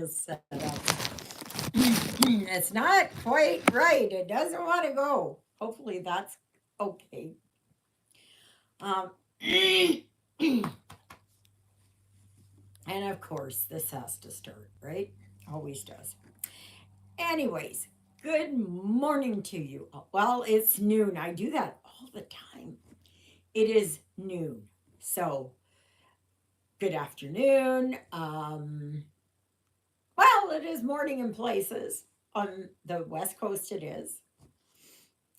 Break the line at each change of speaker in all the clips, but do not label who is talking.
this set up. It's not quite right. It doesn't want to go. Hopefully that's okay. Um, and of course, this has to start, right? Always does. Anyways, good morning to you. Well, it's noon. I do that all the time. It is noon. So, good afternoon. Well, it is morning in places. On the West Coast, it is.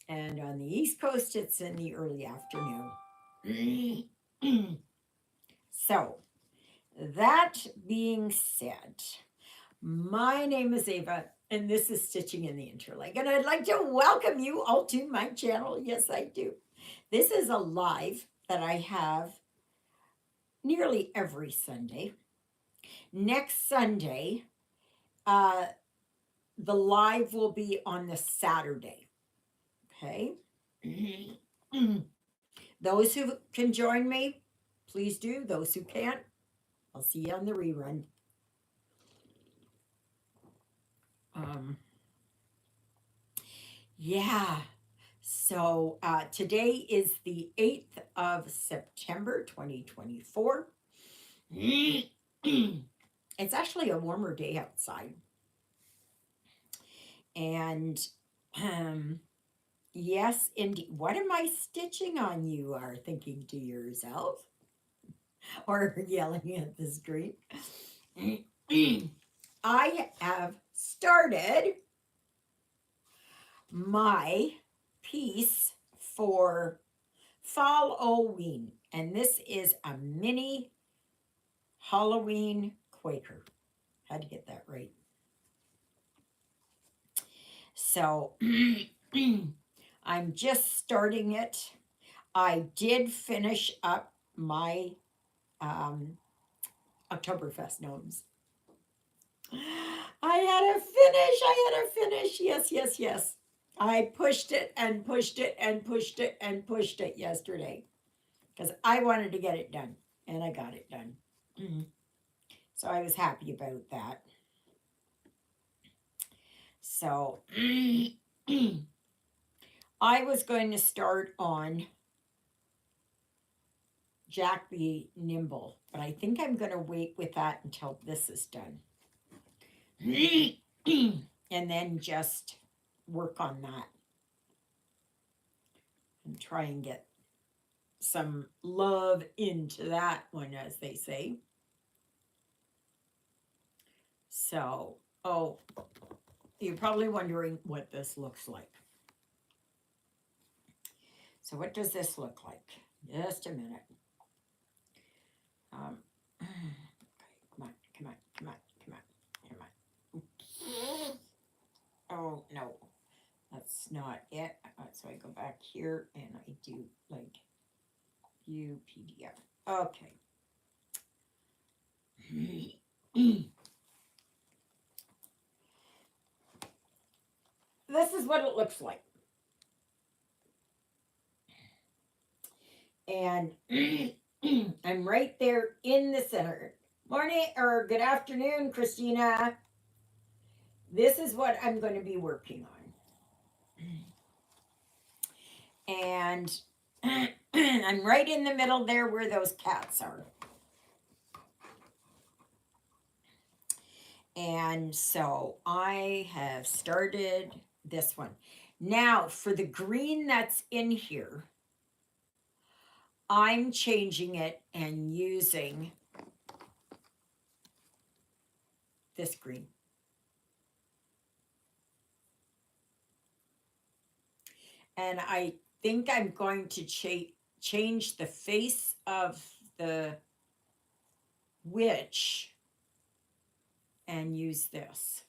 And on the East Coast, it's in the early afternoon. So, that being said, my name is Ava, and this is Stitching in the Interlake. And I'd like to welcome you all to my channel. Yes, I do. This is a live that I have nearly every Sunday. Next Sunday, uh, the live will be on the Saturday. Okay. Those who can join me, please do. Those who can't, I'll see you on the rerun. Yeah. So today is the 8th of September, 2024. It's actually a warmer day outside. And yes, indeed. What am I stitching on, you are thinking to yourself or yelling at the screen. I have started my piece for Fall Halloween, and this is a mini Halloween Quaker. Had to get that right. So I'm just starting it. I did finish up my Oktoberfest gnomes. I had to finish. Yes, yes, yes. I pushed it and pushed it and pushed it and pushed it yesterday because I wanted to get it done, and I got it done. So I was happy about that. So I was going to start on Jack Be Nimble, but I think I'm going to wait with that until this is done. And then just work on that and try and get some love into that one, as they say. So, oh, you're probably wondering what this looks like. So what does this look like? Just a minute. Okay, come on, come on, come on, come on, come on. Oh, no, that's not it. So I go back here and I do like view PDF. Okay. This is what it looks like. And I'm right there in the center. Morning or good afternoon, Christina. This is what I'm going to be working on. And I'm right in the middle there where those cats are. And so I have started this one. Now, for the green that's in here, I'm changing it and using this green. And I think I'm going to change the face of the witch and use this.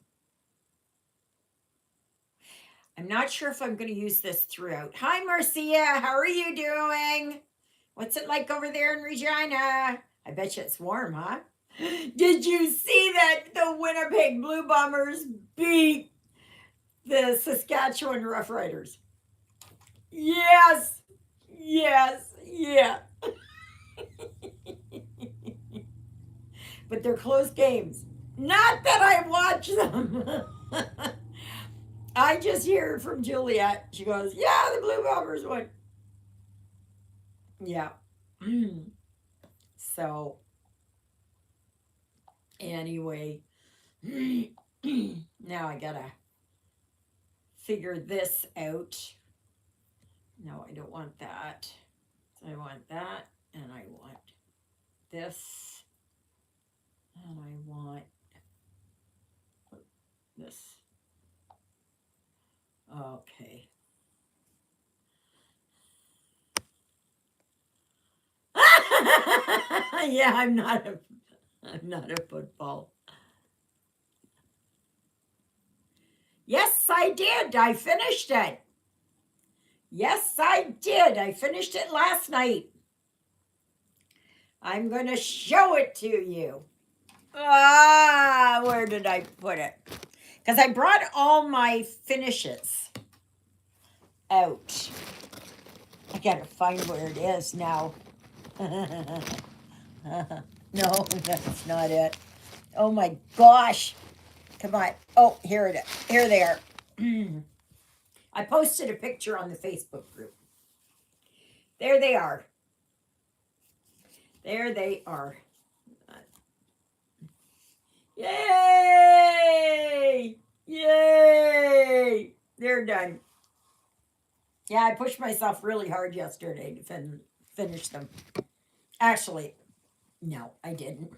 I'm not sure if I'm going to use this throughout. Hi, Marcia. How are you doing? What's it like over there in Regina? I bet you it's warm, huh? Did you see that the Winnipeg Blue Bombers beat the Saskatchewan Roughriders? Yes. Yes. Yeah. But they're close games. Not that I watch them. I just hear it from Juliet. She goes, "Yeah, the Blue Bombers won." Yeah. So anyway, now I gotta figure this out. No, I don't want that. I want that, and I want this, and I want this. Okay. Yeah, I'm not a football. Yes, I did. I finished it. Yes, I did. I finished it last night. I'm going to show it to you. Ah, where did I put it? Because I brought all my finishes out. I got to find where it is now. No, that's not it. Oh my gosh. Come on. Oh, here it is. Here they are. I posted a picture on the Facebook group. There they are. There they are. Yay! Yay! They're done. Yeah, I pushed myself really hard yesterday to finish them. Actually, no, I didn't.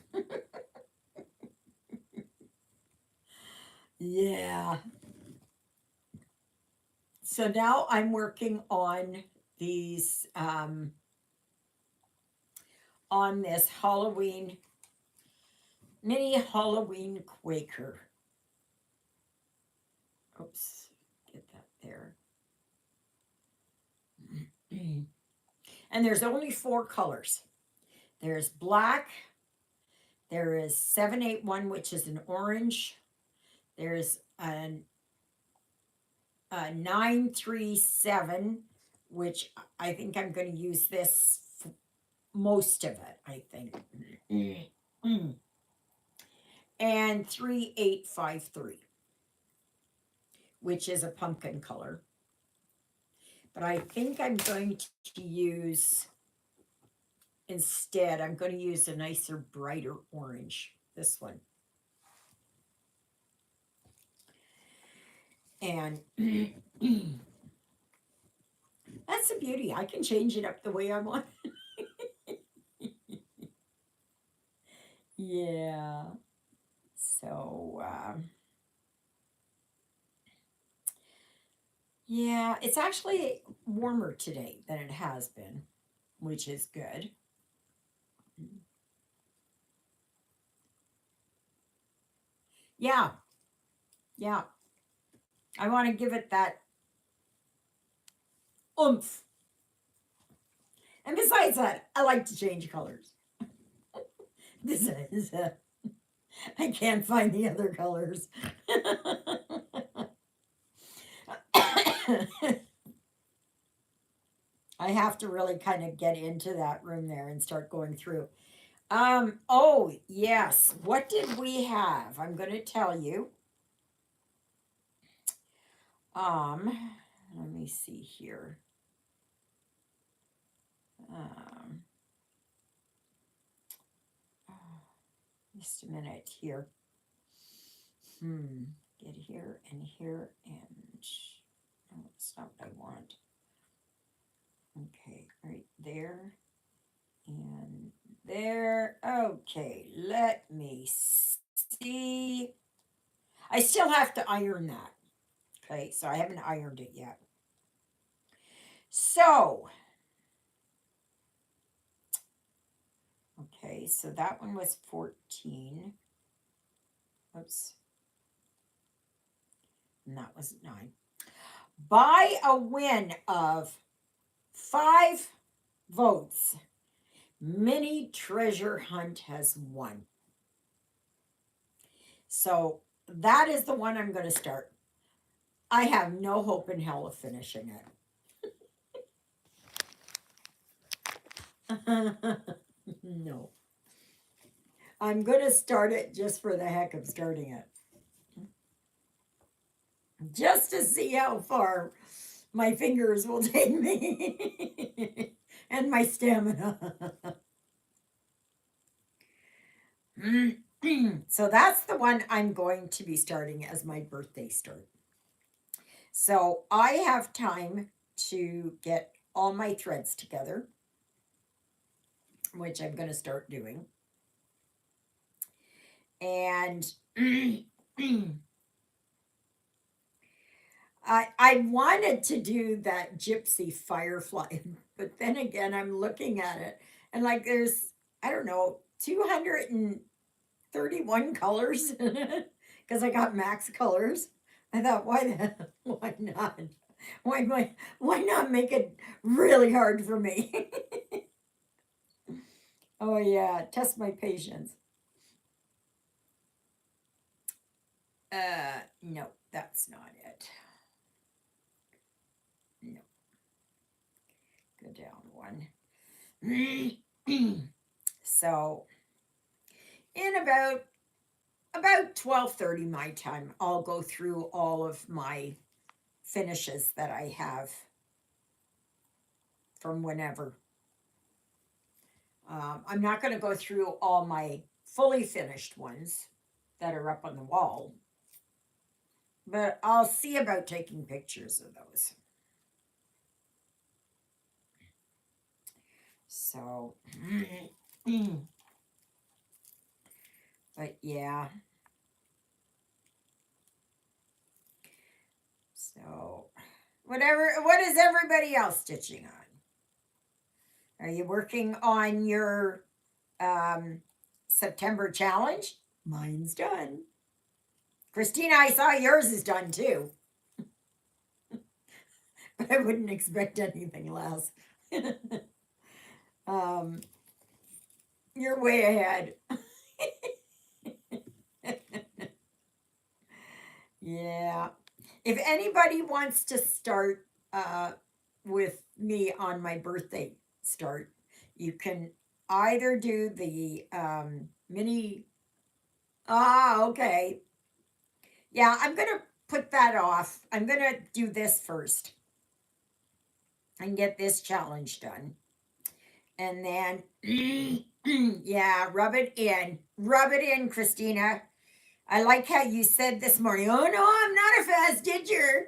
Yeah. So now I'm working on these on this Halloween mini Halloween Quaker. Oops, get that there. And there's only 4 colors. There's black, there is 781, which is an orange. There's a 937, which I think I'm going to use this most of it, I think. And 3853, which is a pumpkin color. But I think I'm going to use, instead, I'm going to use a nicer, brighter orange. This one. And that's the beauty. I can change it up the way I want. Yeah. So, yeah, it's actually warmer today than it has been, which is good. Yeah, yeah. I want to give it that oomph. And besides that, I like to change colors. This is, I can't find the other colors. I have to really kind of get into that room there and start going through. Oh, yes. What did we have? I'm going to tell you. Let me see here. Um, just a minute here. Get here and here and no, it's not what I want. Okay, right there and there. Okay, let me see. I still have to iron that. Okay, so I haven't ironed it yet. So, okay, so that one was 14. Oops. And that was 9. By a win of 5 votes, Mini Treasure Hunt has won. So that is the one I'm going to start. I have no hope in hell of finishing it. No. I'm going to start it just for the heck of starting it. Just to see how far my fingers will take me and my stamina. So that's the one I'm going to be starting as my birthday start. So I have time to get all my threads together, which I'm going to start doing. And I wanted to do that gypsy firefly, but then again, I'm looking at it and like there's, I don't know, 231 colors in it because I got max colors. I thought, why not? Why not make it really hard for me? Oh yeah, test my patience. No, that's not it. No, go down one. So in about 12:30 my time, I'll go through all of my finishes that I have from whenever. I'm not going to go through all my fully finished ones that are up on the wall, but I'll see about taking pictures of those. So, but yeah. So, what is everybody else stitching on? Are you working on your September challenge? Mine's done. Christina, I saw yours is done too, but I wouldn't expect anything less. um, you're way ahead. Yeah. If anybody wants to start with me on my birthday start, you can either do the mini. Ah, okay. Yeah, I'm going to put that off. I'm going to do this first and get this challenge done. And then, yeah, rub it in. Rub it in, Christina. I like how you said this morning, oh no, I'm not a fast stitcher.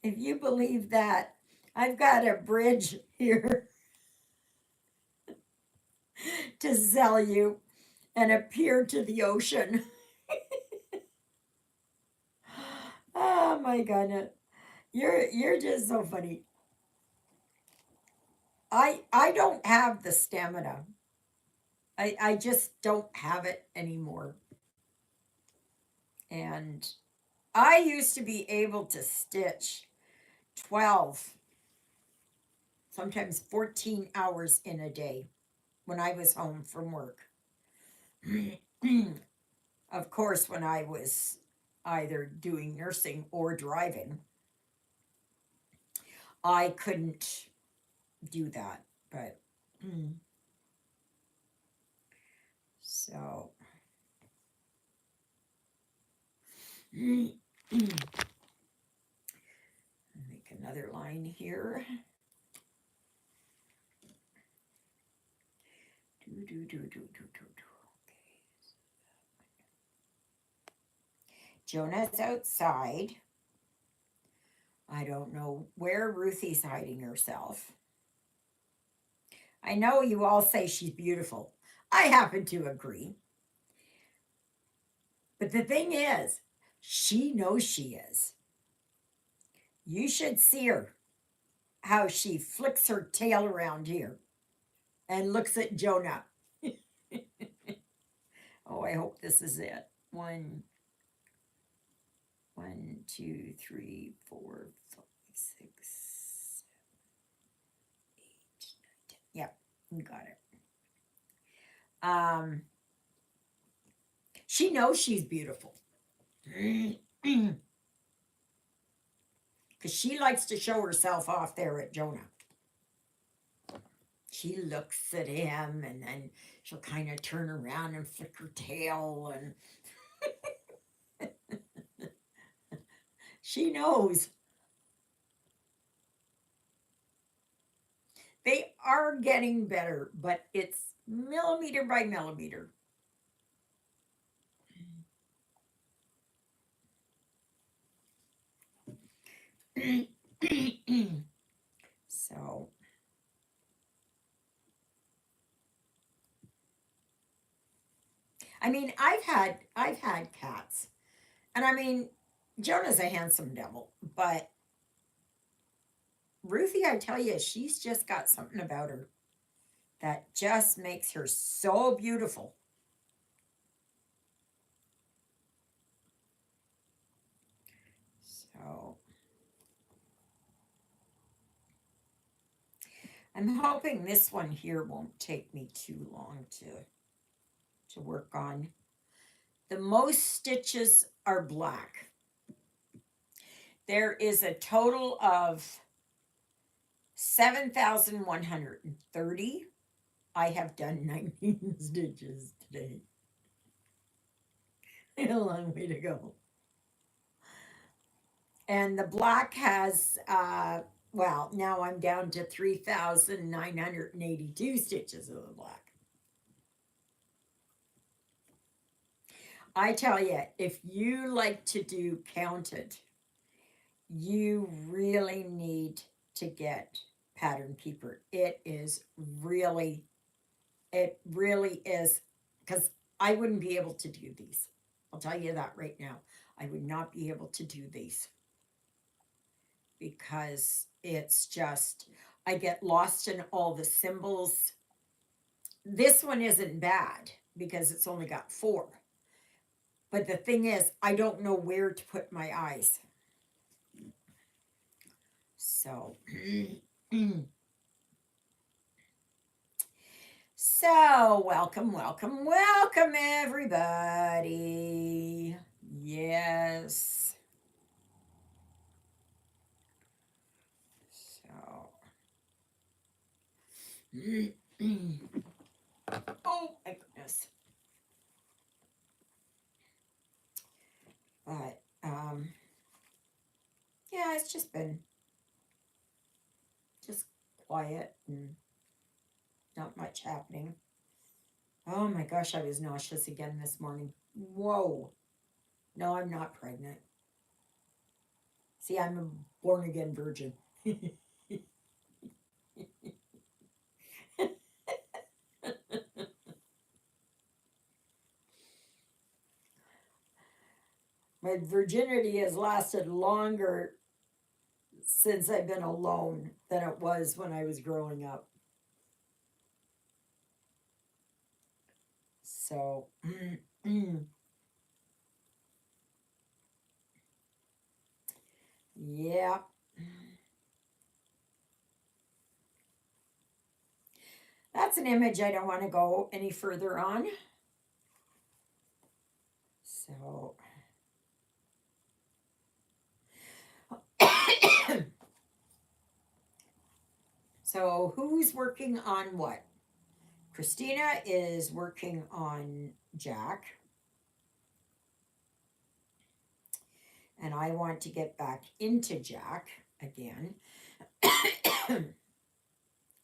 If you believe that, I've got a bridge here to sell you and a pier to the ocean. Oh my goodness. You're just so funny. I don't have the stamina. I just don't have it anymore. And I used to be able to stitch 12, sometimes 14 hours in a day when I was home from work. Of course, when I was either doing nursing or driving, I couldn't do that. But so make another line here. Jonah's outside. I don't know where Ruthie's hiding herself. I know you all say she's beautiful. I happen to agree. But the thing is, she knows she is. You should see her, how she flicks her tail around here and looks at Jonah. Oh, I hope this is it. One, 2, 3, 4, 5, 6, 7, 8, 9, 10. Yep, you got it. She knows she's beautiful. Because she likes to show herself off there at Jonah. she looks at him and then she'll kind of turn around and flick her tail, and she knows. They are getting better, but it's millimeter by millimeter. So, I mean, I've had cats. And I mean, Jonah's a handsome devil, but Ruthie, I tell you, she's just got something about her that just makes her so beautiful. So, I'm hoping this one here won't take me too long to work on. The most stitches are black. There is a total of 7,130. I have done 19 stitches today. A long way to go. And the black has, well, now I'm down to 3,982 stitches of the black. I tell you, if you like to do counted, you really need to get Pattern Keeper. It really is, because I wouldn't be able to do these. I'll tell you that right now. I would not be able to do these because it's just, I get lost in all the symbols. This one isn't bad because it's only got four. But the thing is, I don't know where to put my eyes. So, so welcome, welcome, welcome, everybody. Yes. So, oh my goodness. But, yeah, it's just been just quiet and not much happening. Oh my gosh, I was nauseous again this morning. Whoa. No, I'm not pregnant. See, I'm a born again virgin. My virginity has lasted longer since I've been alone than it was when I was growing up. So, yeah. That's an image I don't want to go any further on. So, so who's working on what? Christina is working on Jack. And I want to get back into Jack again.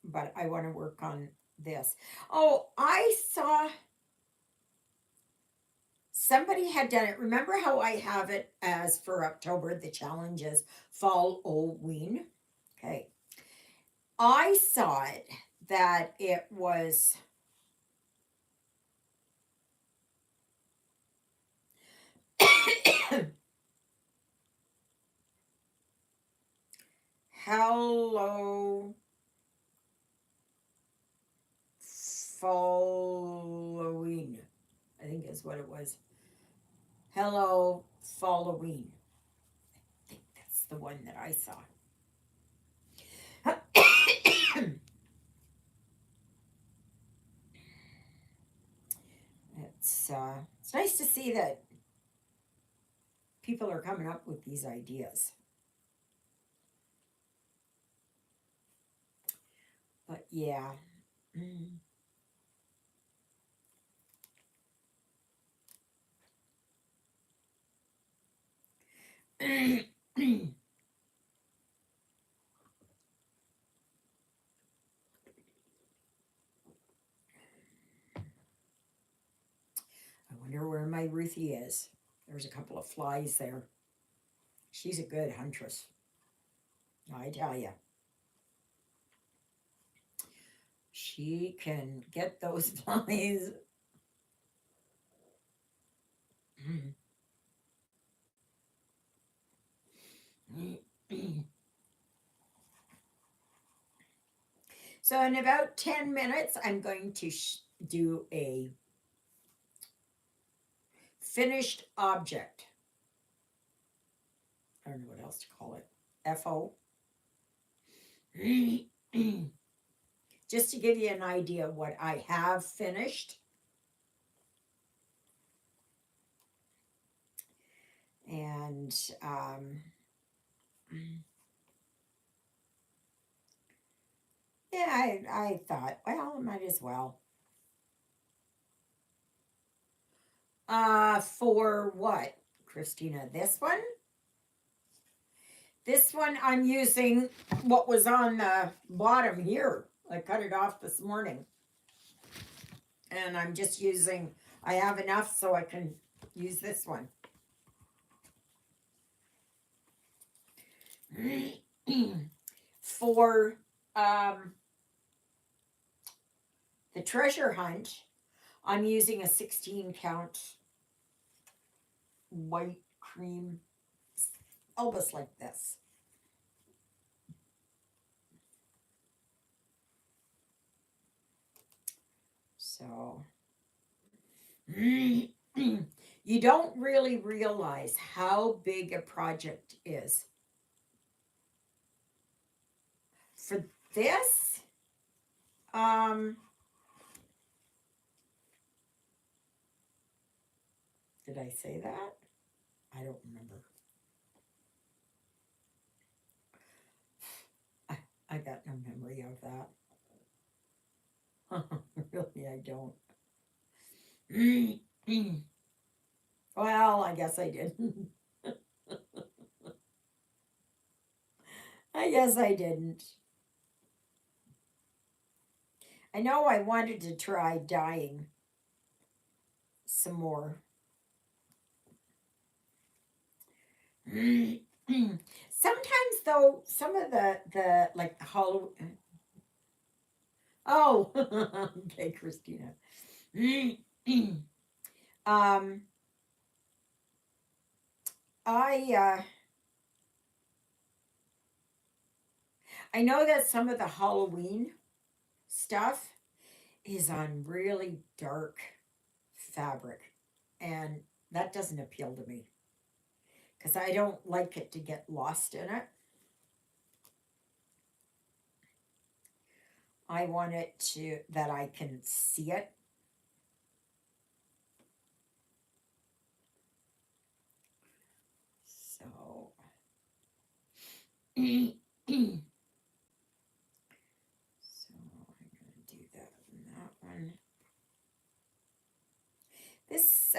But I want to work on this. Oh, I saw somebody had done it. Remember how I have it as for October, the challenge is Fall Halloween? Okay. I saw it that it was Hello Halloween, I think is what it was. Hello Halloween. I think that's the one that I saw. It's nice to see that people are coming up with these ideas. But yeah, I wonder where my Ruthie is. There's a couple of flies there. She's a good huntress, I tell you. She can get those flies. So in about 10 minutes, I'm going to do a finished object. I don't know what else to call it. FO. Just to give you an idea of what I have finished. And yeah, I thought, well, I might as well. For what, Christina? This one? This one I'm using what was on the bottom here. I cut it off this morning. And I'm just using, I have enough so I can use this one. For the treasure hunt, I'm using a 16 count white cream, almost like this. So you don't really realize how big a project is. For this, did I say that? I don't remember. I got no memory of that. Really, I don't. Well, I guess I didn't. I guess I didn't. I know I wanted to try dyeing some more. Sometimes though, some of the like the hollow. Oh, okay, Christina. um, I I know that some of the Halloween stuff is on really dark fabric, and that doesn't appeal to me because I don't like it to get lost in it. I want it to that I can see it. So so I'm going to do that on that one. This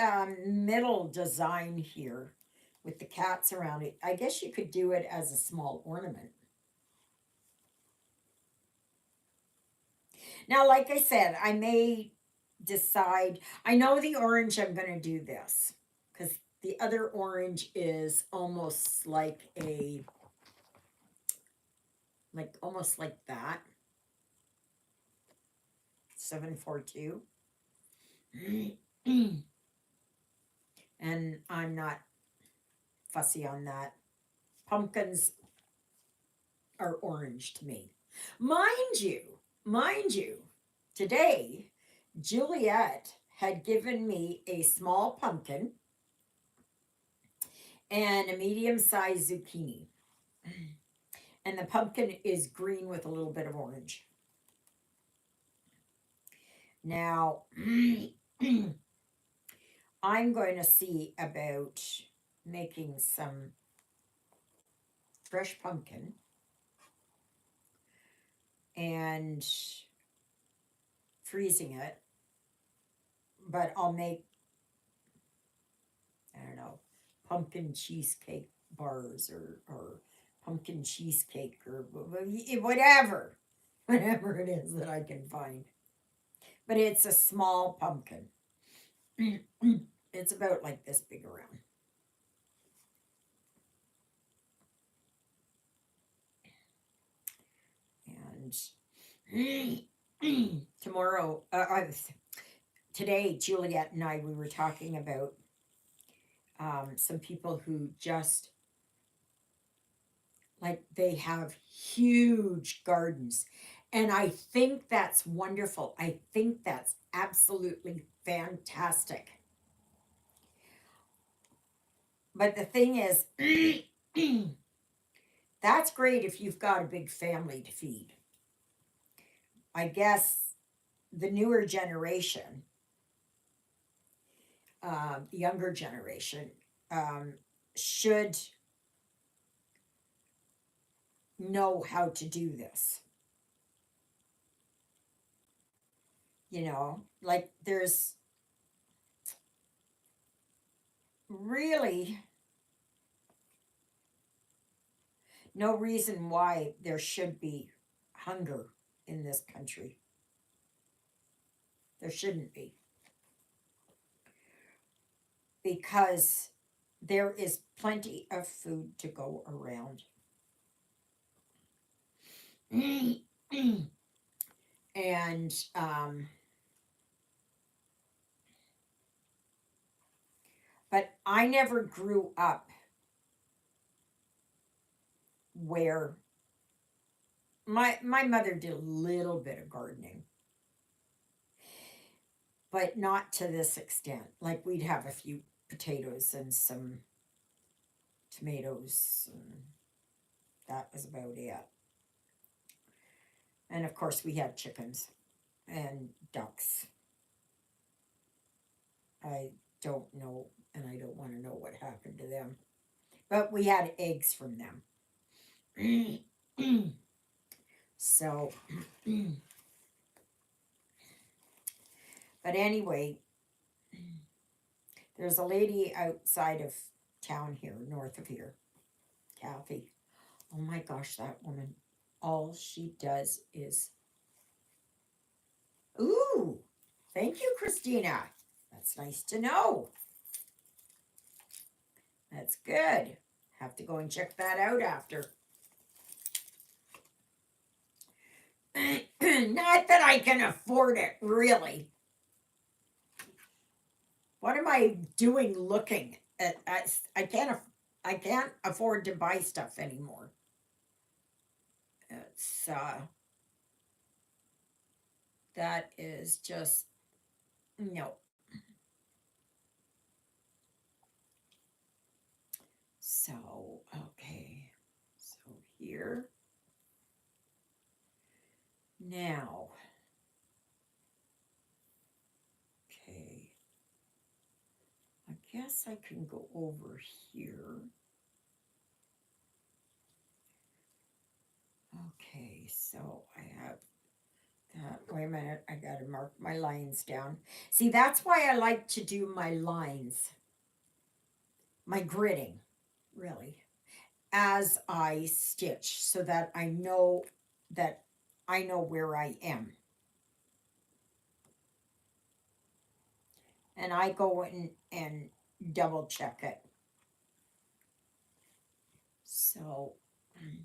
middle design here with the cats around it, I guess you could do it as a small ornament. Now, like I said, I may decide, I know the orange I'm going to do this because the other orange is almost like a, like almost like that. 742. And I'm not fussy on that. Pumpkins are orange to me. Mind you, today Juliet had given me a small pumpkin and a medium-sized zucchini. And the pumpkin is green with a little bit of orange. Now, I'm going to see about making some fresh pumpkin and freezing it, but I'll make, I don't know, pumpkin cheesecake bars or pumpkin cheesecake or whatever, whatever it is that I can find. But it's a small pumpkin. It's about like this big around. And tomorrow, today, Juliet and I, we were talking about some people who just like they have huge gardens. And I think that's wonderful. I think that's absolutely fantastic. But the thing is, that's great if you've got a big family to feed. I guess the newer generation, the younger generation, um, should know how to do this. Like there's really no reason why there should be hunger in this country. There shouldn't be. Because there is plenty of food to go around. And but I never grew up where my mother did a little bit of gardening, but not to this extent. Like we'd have a few potatoes and some tomatoes, and that was about it. And of course, we had chickens and ducks. I don't know, and I don't want to know what happened to them. But we had eggs from them. So, but anyway, there's a lady outside of town here, north of here, Kathy. Oh my gosh, that woman, all she does is, ooh, thank you, Christina. That's nice to know. That's good. Have to go and check that out after. Not that I can afford it, really. What am I doing looking at? I can't afford to buy stuff anymore. It's that is just no. So okay, so here now. Okay, I guess I can go over here. Okay, so I have that. Wait a minute, I gotta mark my lines down. See, that's why I like to do my lines, my gridding, really, as I stitch, so that I know where I am. And I go in and double check it. So okay,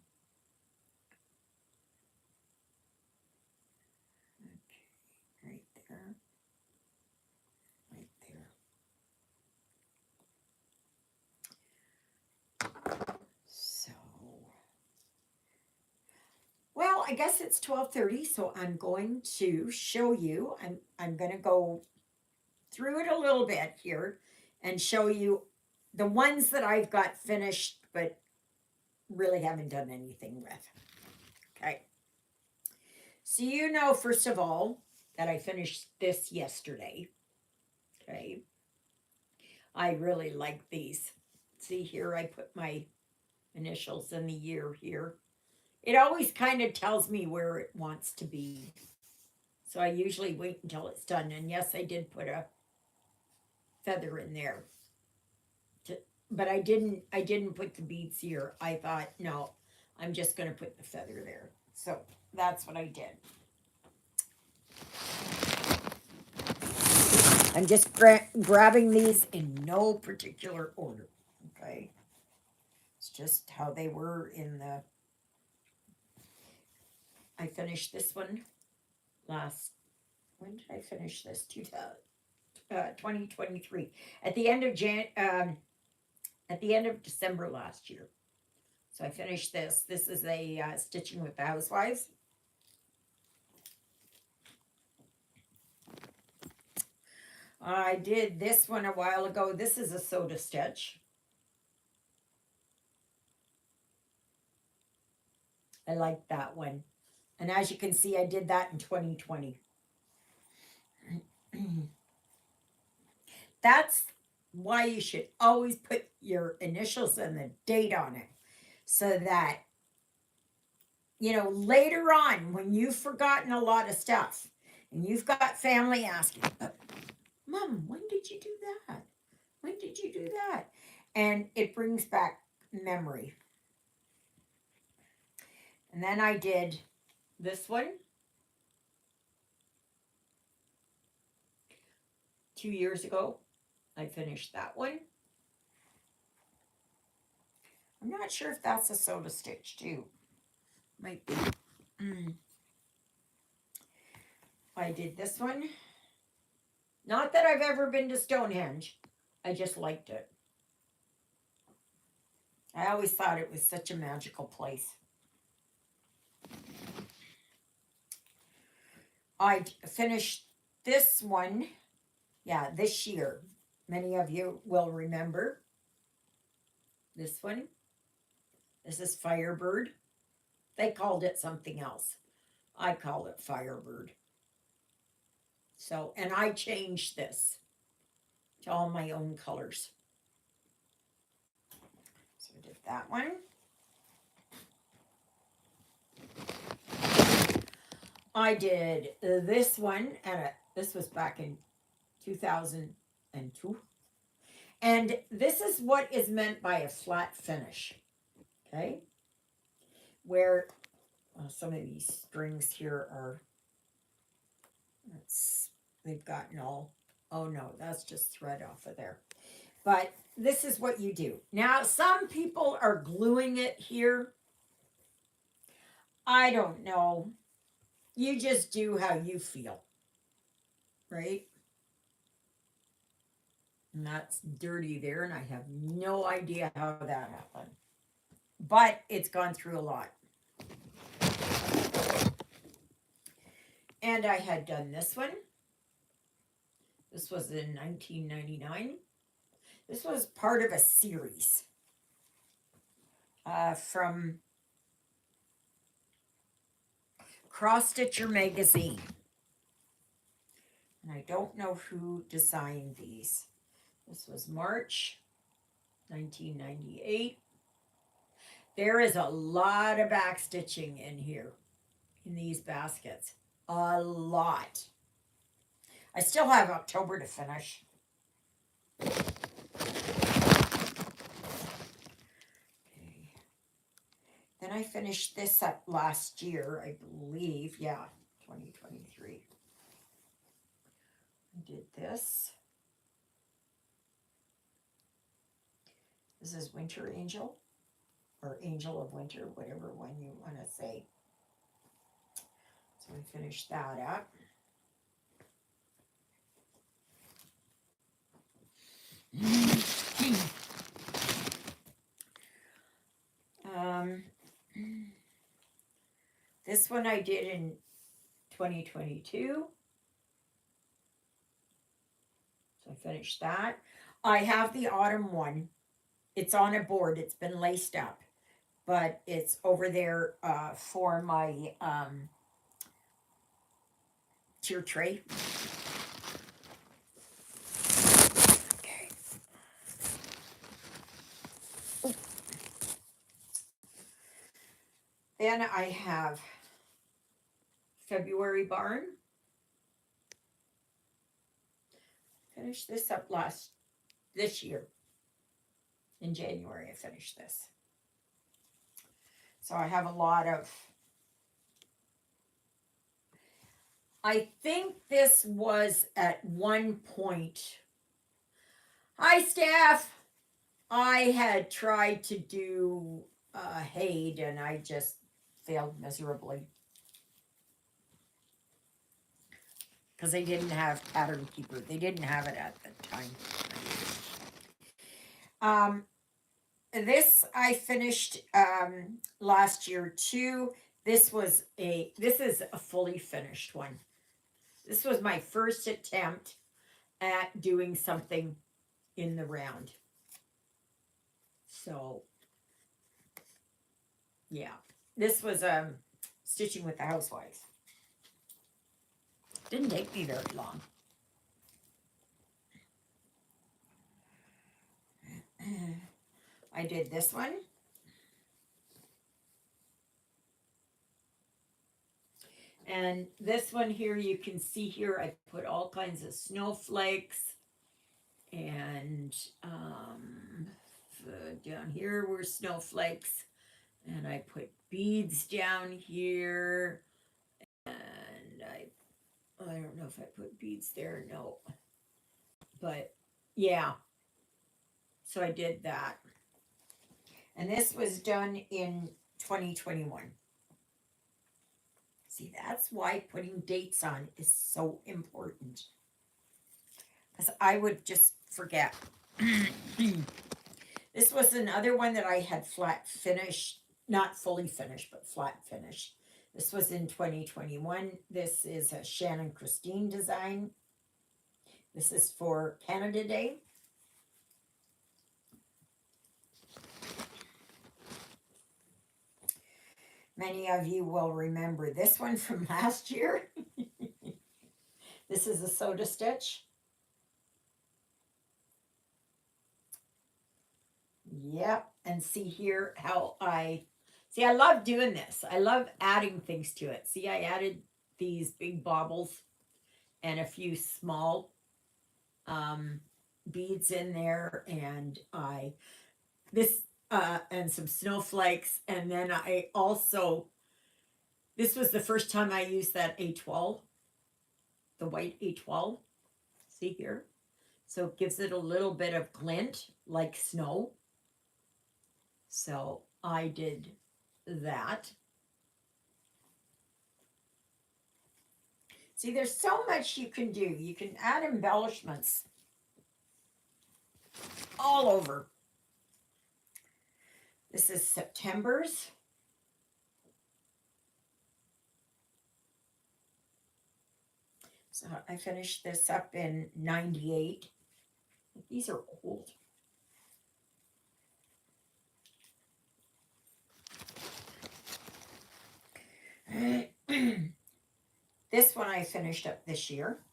right there. Right there. So well, I guess it's 12:30, so I'm going to show you. I'm going to go through it a little bit here and show you the ones that I've got finished but really haven't done anything with. Okay. So first of all, that I finished this yesterday. Okay. I really like these. See here, I put my initials and the year here. It always kind of tells me where it wants to be. So I usually wait until it's done. And yes, I did put a feather in there. To, but I didn't put the beads here. I thought, no, I'm just gonna put the feather there. So that's what I did. I'm just grabbing these in no particular order. Okay. It's just how they were in the. I finished this one last. When did I finish this? 2023. At the end of at the end of December last year. So I finished this. This is a stitching with the housewives. I did this one a while ago. This is a soda stitch. I like that one. And as you can see, I did that in 2020. That's why you should always put your initials and the date on it so that, later on when you've forgotten a lot of stuff and you've got family asking, Mom, when did you do that? When did you do that? And it brings back memory. And then I did this one 2 years ago. I finished that one. I'm not sure if that's a soda stitch too. Might be. I did this one. Not that I've ever been to Stonehenge. I just liked it. I always thought it was such a magical place. I finished this one, this year. Many of you will remember this one. This is Firebird. They called it something else. I call it Firebird. So, and I changed this to all my own colors. So I did that one. I did this one, and this was back in 2002. And this is what is meant by a flat finish. Okay? Where some of these strings here are, they've gotten all, oh no, that's just thread off of there. But this is what you do. Now, some people are gluing it here. I don't know. You just do how you feel, right? And that's dirty there, and I have no idea how that happened. But it's gone through a lot. And I had done this one. This was in 1999. This was part of a series from Cross Stitcher magazine. And I don't know who designed these. This was March 1998. There is a lot of back stitching in here, in these baskets. A lot. I still have October to finish. Okay. Then I finished this up last year, I believe. Yeah, 2023. I did this. This is Winter Angel, or Angel of Winter, whatever one you want to say. So I finished that up. This one I did in 2022. So I finished that. I have the autumn one. It's on a board. It's been laced up. But it's over there for my tier tray. Okay. Then I have February Barn. finished this up this year. In January, I finished this. So I have a lot of, I think this was at one point, hi staff, I had tried to do Haid and I just failed miserably. Because they didn't have Pattern Keeper. They didn't have it at the time. This I finished last year too. This is a fully finished one. This was my first attempt at doing something in the round. So yeah, this was stitching with the housewives. Didn't take me very long. I did this one. And this one here, you can see here, I put all kinds of snowflakes. And down here were snowflakes. And I put beads down here. And I don't know if I put beads there, no. But yeah, so I did that. And this was done in 2021. See, that's why putting dates on is so important. Because I would just forget. This was another one that I had flat finished, not fully finished, but flat finished. This was in 2021. This is a Shannon Christine design. This is for Canada Day. Many of you will remember this one from last year. This is a soda stitch. Yep, and see here how I love doing this. I love adding things to it. See, I added these big baubles and a few small beads in there, and and some snowflakes, and then I also, this was the first time I used that A12, the white A12. See here? So it gives it a little bit of glint like snow. So I did that. See, there's so much you can do. You can add embellishments all over. This is September's. So I finished this up in 98. These are old. This one I finished up this year.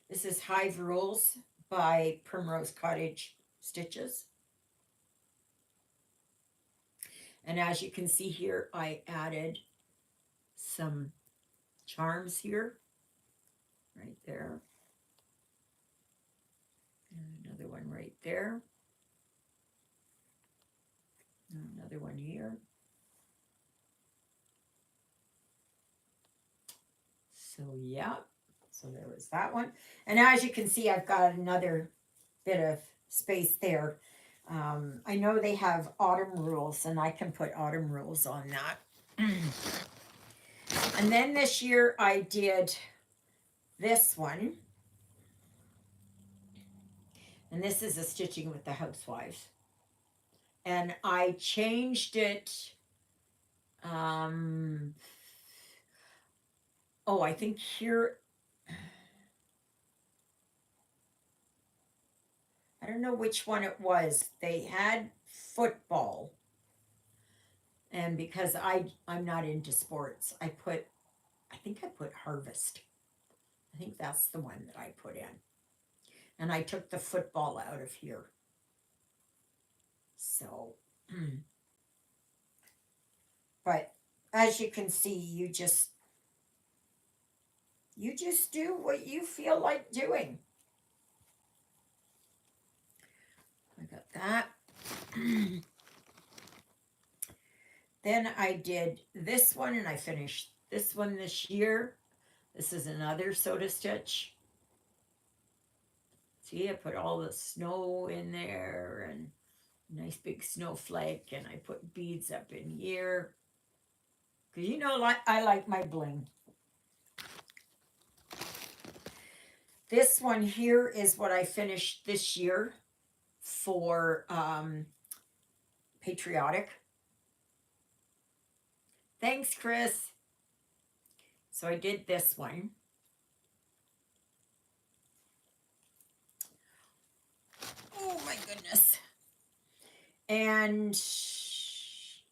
This is Hive Rules by Primrose Cottage Stitches. And as you can see here, I added some charms here, right there. And another one right there. And another one here. So yeah, so there was that one. And as you can see, I've got another bit of space there. I know they have autumn rules, and I can put autumn rules on that. And then this year I did this one. And this is a stitching with the housewives. And I changed it. I think here, I don't know which one it was. They had football. And because I'm not into sports, I think I put harvest. I think that's the one that I put in. And I took the football out of here. So, but as you can see, You just do what you feel like doing. I got that. Then I did this one and I finished this one this year. This is another soda stitch. See, I put all the snow in there and nice big snowflake, and I put beads up in here. Because you know, I like my bling. This one here is what I finished this year for patriotic. Thanks, Chris. So I did this one. Oh my goodness. And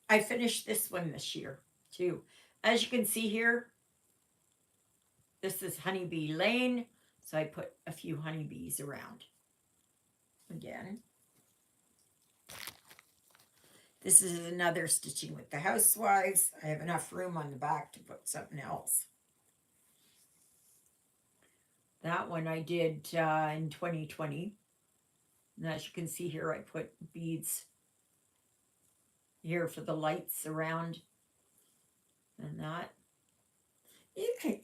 I finished this one this year too. As you can see here, this is Honeybee Lane. So I put a few honeybees around. Again. This is another stitching with the housewives. I have enough room on the back to put something else. That one I did in 2020. And as you can see here, I put beads here for the lights around and that. You can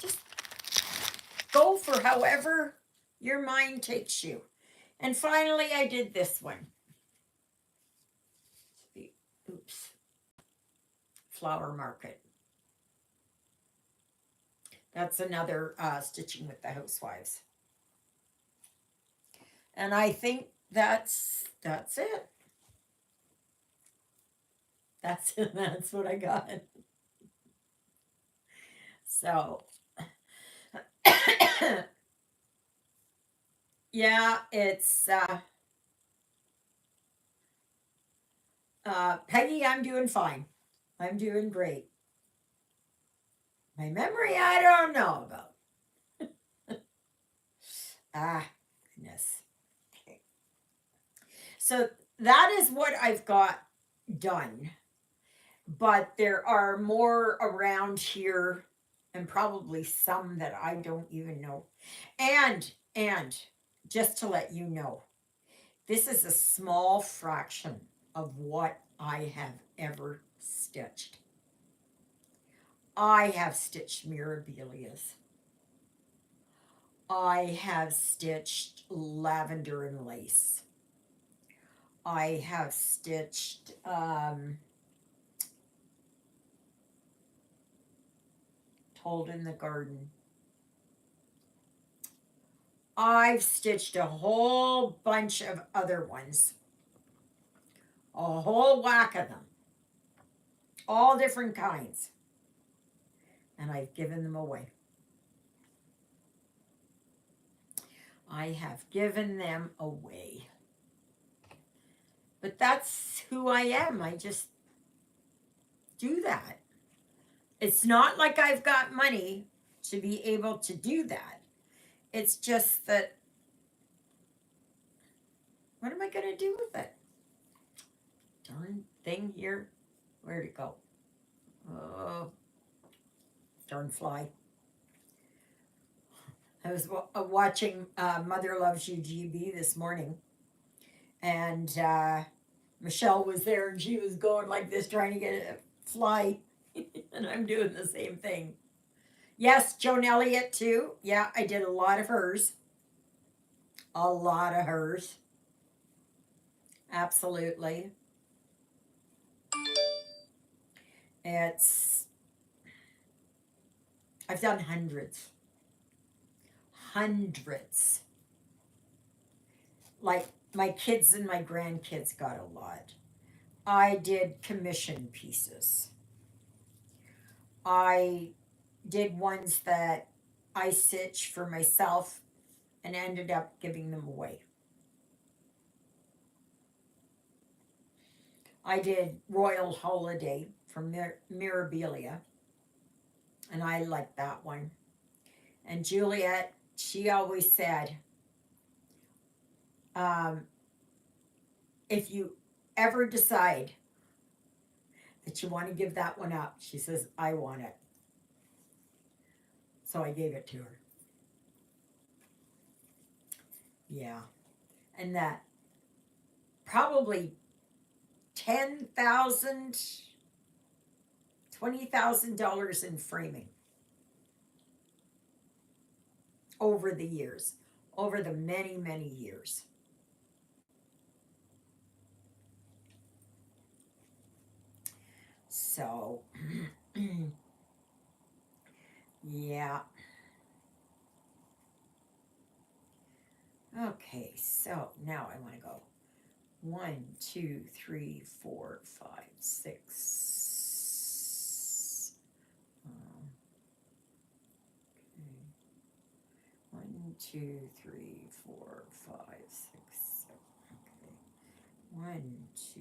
just go for however your mind takes you. And finally, I did this one. Oops. Flower Market. That's another stitching with the housewives. And I think that's it. That's what I got. So yeah, it's Peggy, I'm doing fine. I'm doing great. My memory, I don't know about. Goodness. Okay. So that is what I've got done. But there are more around here, and probably some that I don't even know. And just to let you know, this is a small fraction of what I have ever stitched. I have stitched mirabilias. I have stitched lavender and lace. I have stitched Told in the Garden. I've stitched a whole bunch of other ones. A whole whack of them. All different kinds. And I've given them away. I have given them away. But that's who I am. I just do that. It's not like I've got money to be able to do that. It's just that, what am I going to do with it? Darn thing here. Where'd it go? Oh, darn fly. I was watching Mother Loves You GB this morning, and Michelle was there, and she was going like this, trying to get a fly, and I'm doing the same thing. Yes, Joan Elliott too. Yeah, I did a lot of hers. A lot of hers. Absolutely. I've done hundreds. Hundreds. Like my kids and my grandkids got a lot. I did commission pieces. I did ones that I stitched for myself and ended up giving them away. I did Royal Holiday from Mirabilia, and I liked that one. And Juliet, she always said, if you ever decide that you want to give that one up, she says, I want it. So I gave it to her. Yeah. And that probably 10,000, $20,000 in framing over the years, over the many, many years. So, yeah. Okay, so now I want to go 1, 2, 3, 4, 5, 6. Okay. 1, 2, 3, 4, 5, 6, 7. Okay. 1, 2,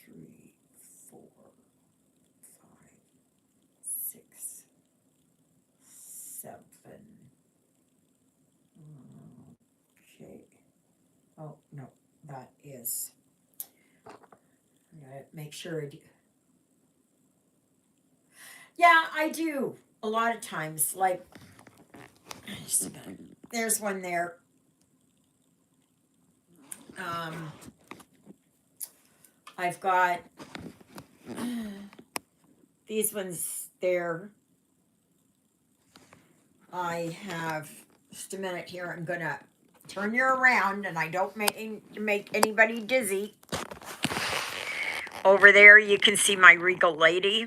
3, 4, 5, 6, 7. Okay. Oh, no, that is. I gotta make sure. Yeah, I do. A lot of times. Like, there's one there. Um, I've got these ones there. I have, just a minute here, I'm gonna turn you around and I don't make anybody dizzy. Over there you can see my Regal Lady.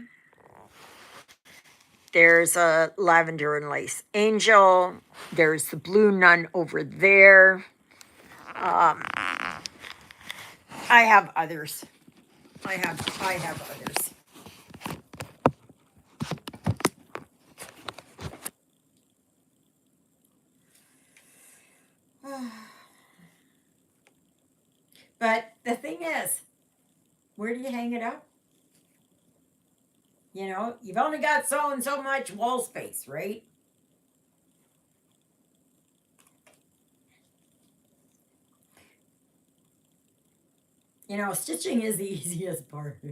There's a lavender and lace angel. There's the blue nun over there. I have others. I have others. But the thing is, where do you hang it up? You know, you've only got so and so much wall space, right? You know, stitching is the easiest part.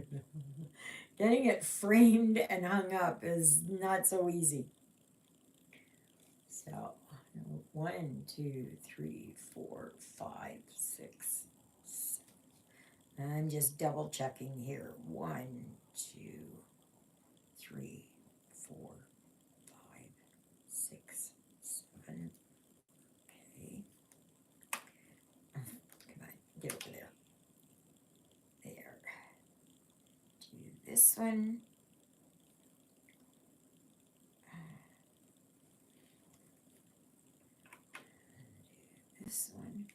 Getting it framed and hung up is not so easy. So, 1, 2, 3, 4, 5, 6. I'm just double checking here. 1, 2, 3, 4, 5, 6, 7. Okay. Come on, get over there. There. Do this one. This one.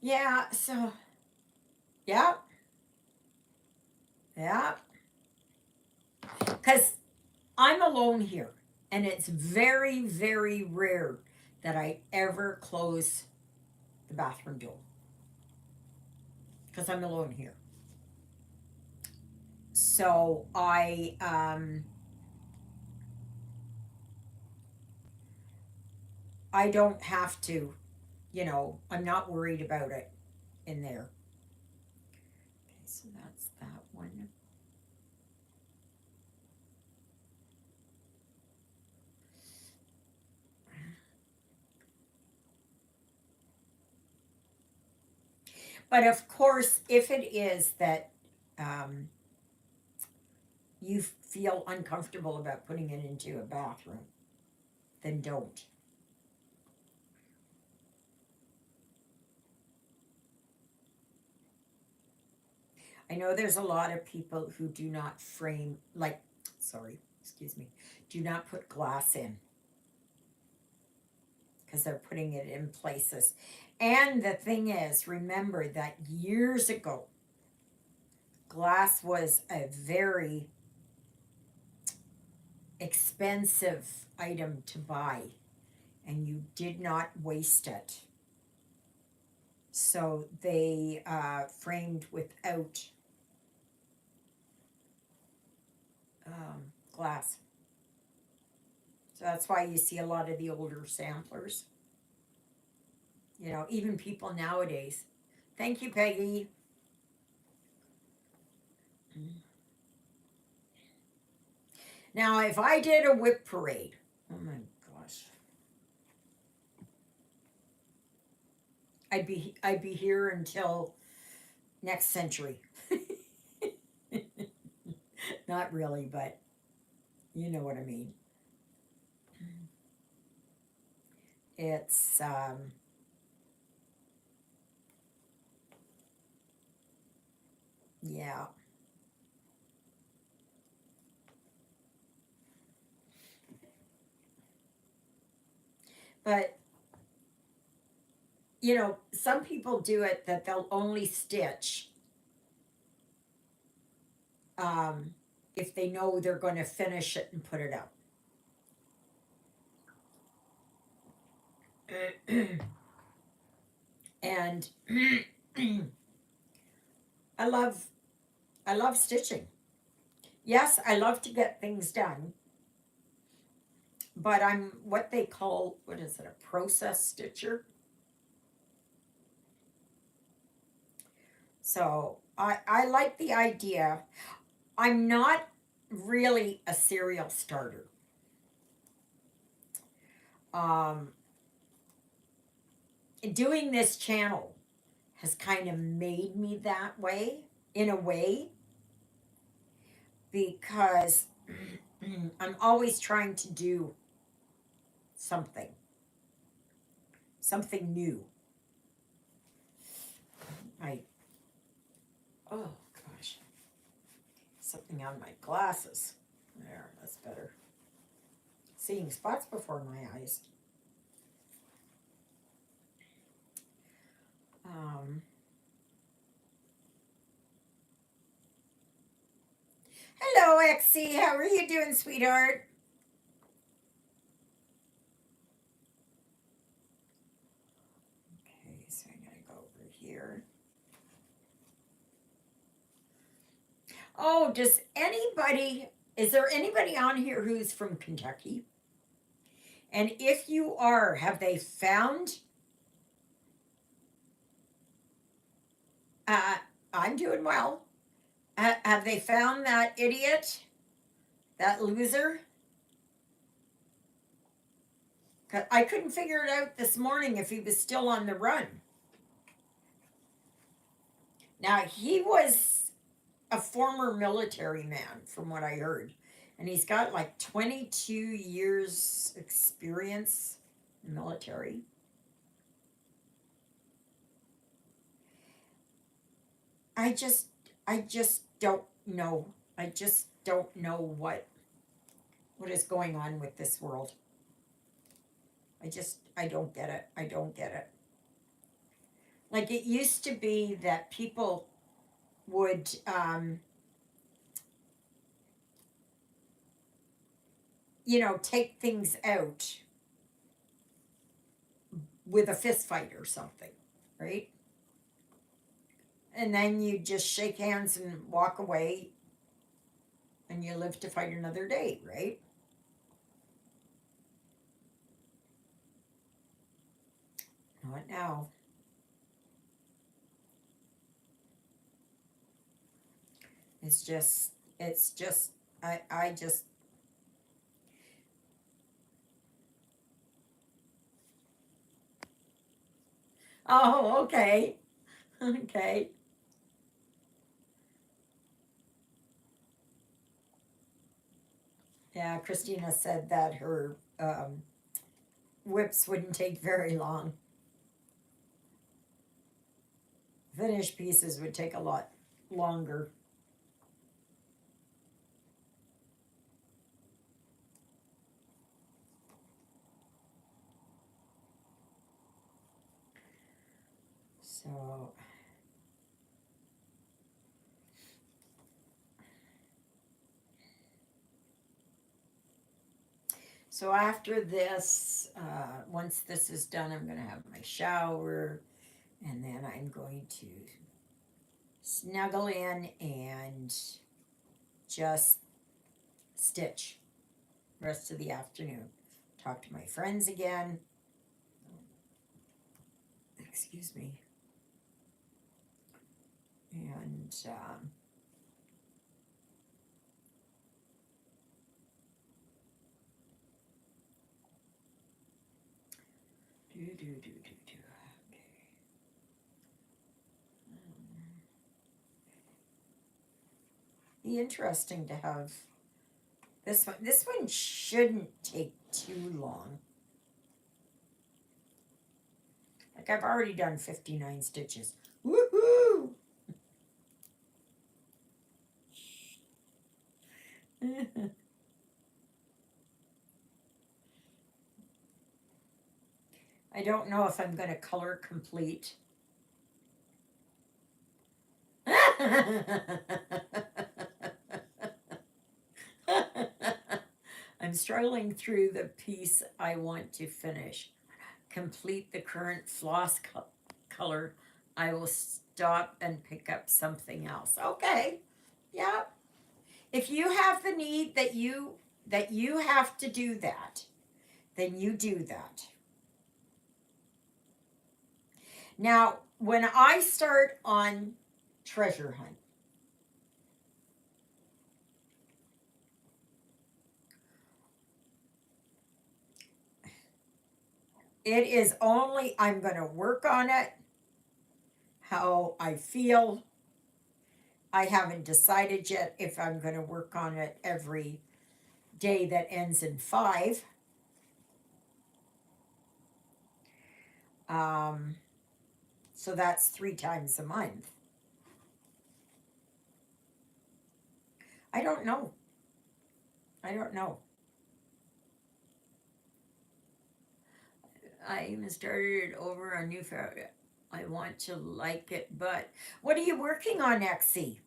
Yeah, so, yeah, yeah. Because I'm alone here, and it's very, very rare that I ever close the bathroom door because I'm alone here. So I don't have to, I'm not worried about it in there. Okay, so that's that one. But of course, if it is that um, you feel uncomfortable about putting it into a bathroom, then don't. I know there's a lot of people who do not frame, like, sorry, excuse me, do not put glass in because they're putting it in places. And the thing is, remember that years ago, glass was a very expensive item to buy, and you did not waste it. So they framed without glass. So that's why you see a lot of the older samplers. Even people nowadays. Thank you, Peggy. Now, if I did a whip parade, oh my gosh, I'd be here until next century. Not really, but you know what I mean. It's yeah. But you know, some people do it that they'll only stitch um, if they know they're going to finish it and put it up. And I love I love stitching. Yes, I love to get things done, but I'm what they call, what is it, a process stitcher. So I like the idea. I'm not really a serial starter. Um, Doing this channel has kind of made me that way in a way because I'm always trying to do something, something new. I, oh gosh, something on my glasses. There, that's better. Seeing spots before my eyes. Um, Hello, XC. How are you doing, sweetheart? Okay, so I'm gonna go over here. Oh, is there anybody on here who's from Kentucky? And if you are, have they found, uh, I'm doing well. Have they found that idiot, that loser? 'Cause I couldn't figure it out this morning if he was still on the run. Now, he was a former military man, from what I heard. And he's got like 22 years experience in the military. I just I just don't know. I just don't know what is going on with this world. I don't get it. I don't get it. Like it used to be that people would take things out with a fist fight or something, right? And then you just shake hands and walk away and you live to fight another day, right? Not now. It's just I just oh, okay. Okay. Yeah, Christina said that her whips wouldn't take very long. Finished pieces would take a lot longer. So so after this, once this is done, I'm gonna have my shower, and then I'm going to snuggle in and just stitch the rest of the afternoon. Talk to my friends again. Excuse me. And Okay. Be interesting to have this one. This one shouldn't take too long. Like I've already done 59 stitches. Woohoo! I don't know if I'm going to color complete. I'm struggling through the piece I want to finish. Complete the current floss color. I will stop and pick up something else. Okay. Yeah. If you have the need that you have to do that, then you do that. Now, when I start on treasure hunt, it is only I'm going to work on it how I feel. I haven't decided yet if I'm going to work on it every day that ends in 5. Um, so that's 3 times a month. I don't know. I don't know. I even started over a new fair. I want to like it, but what are you working on, XC?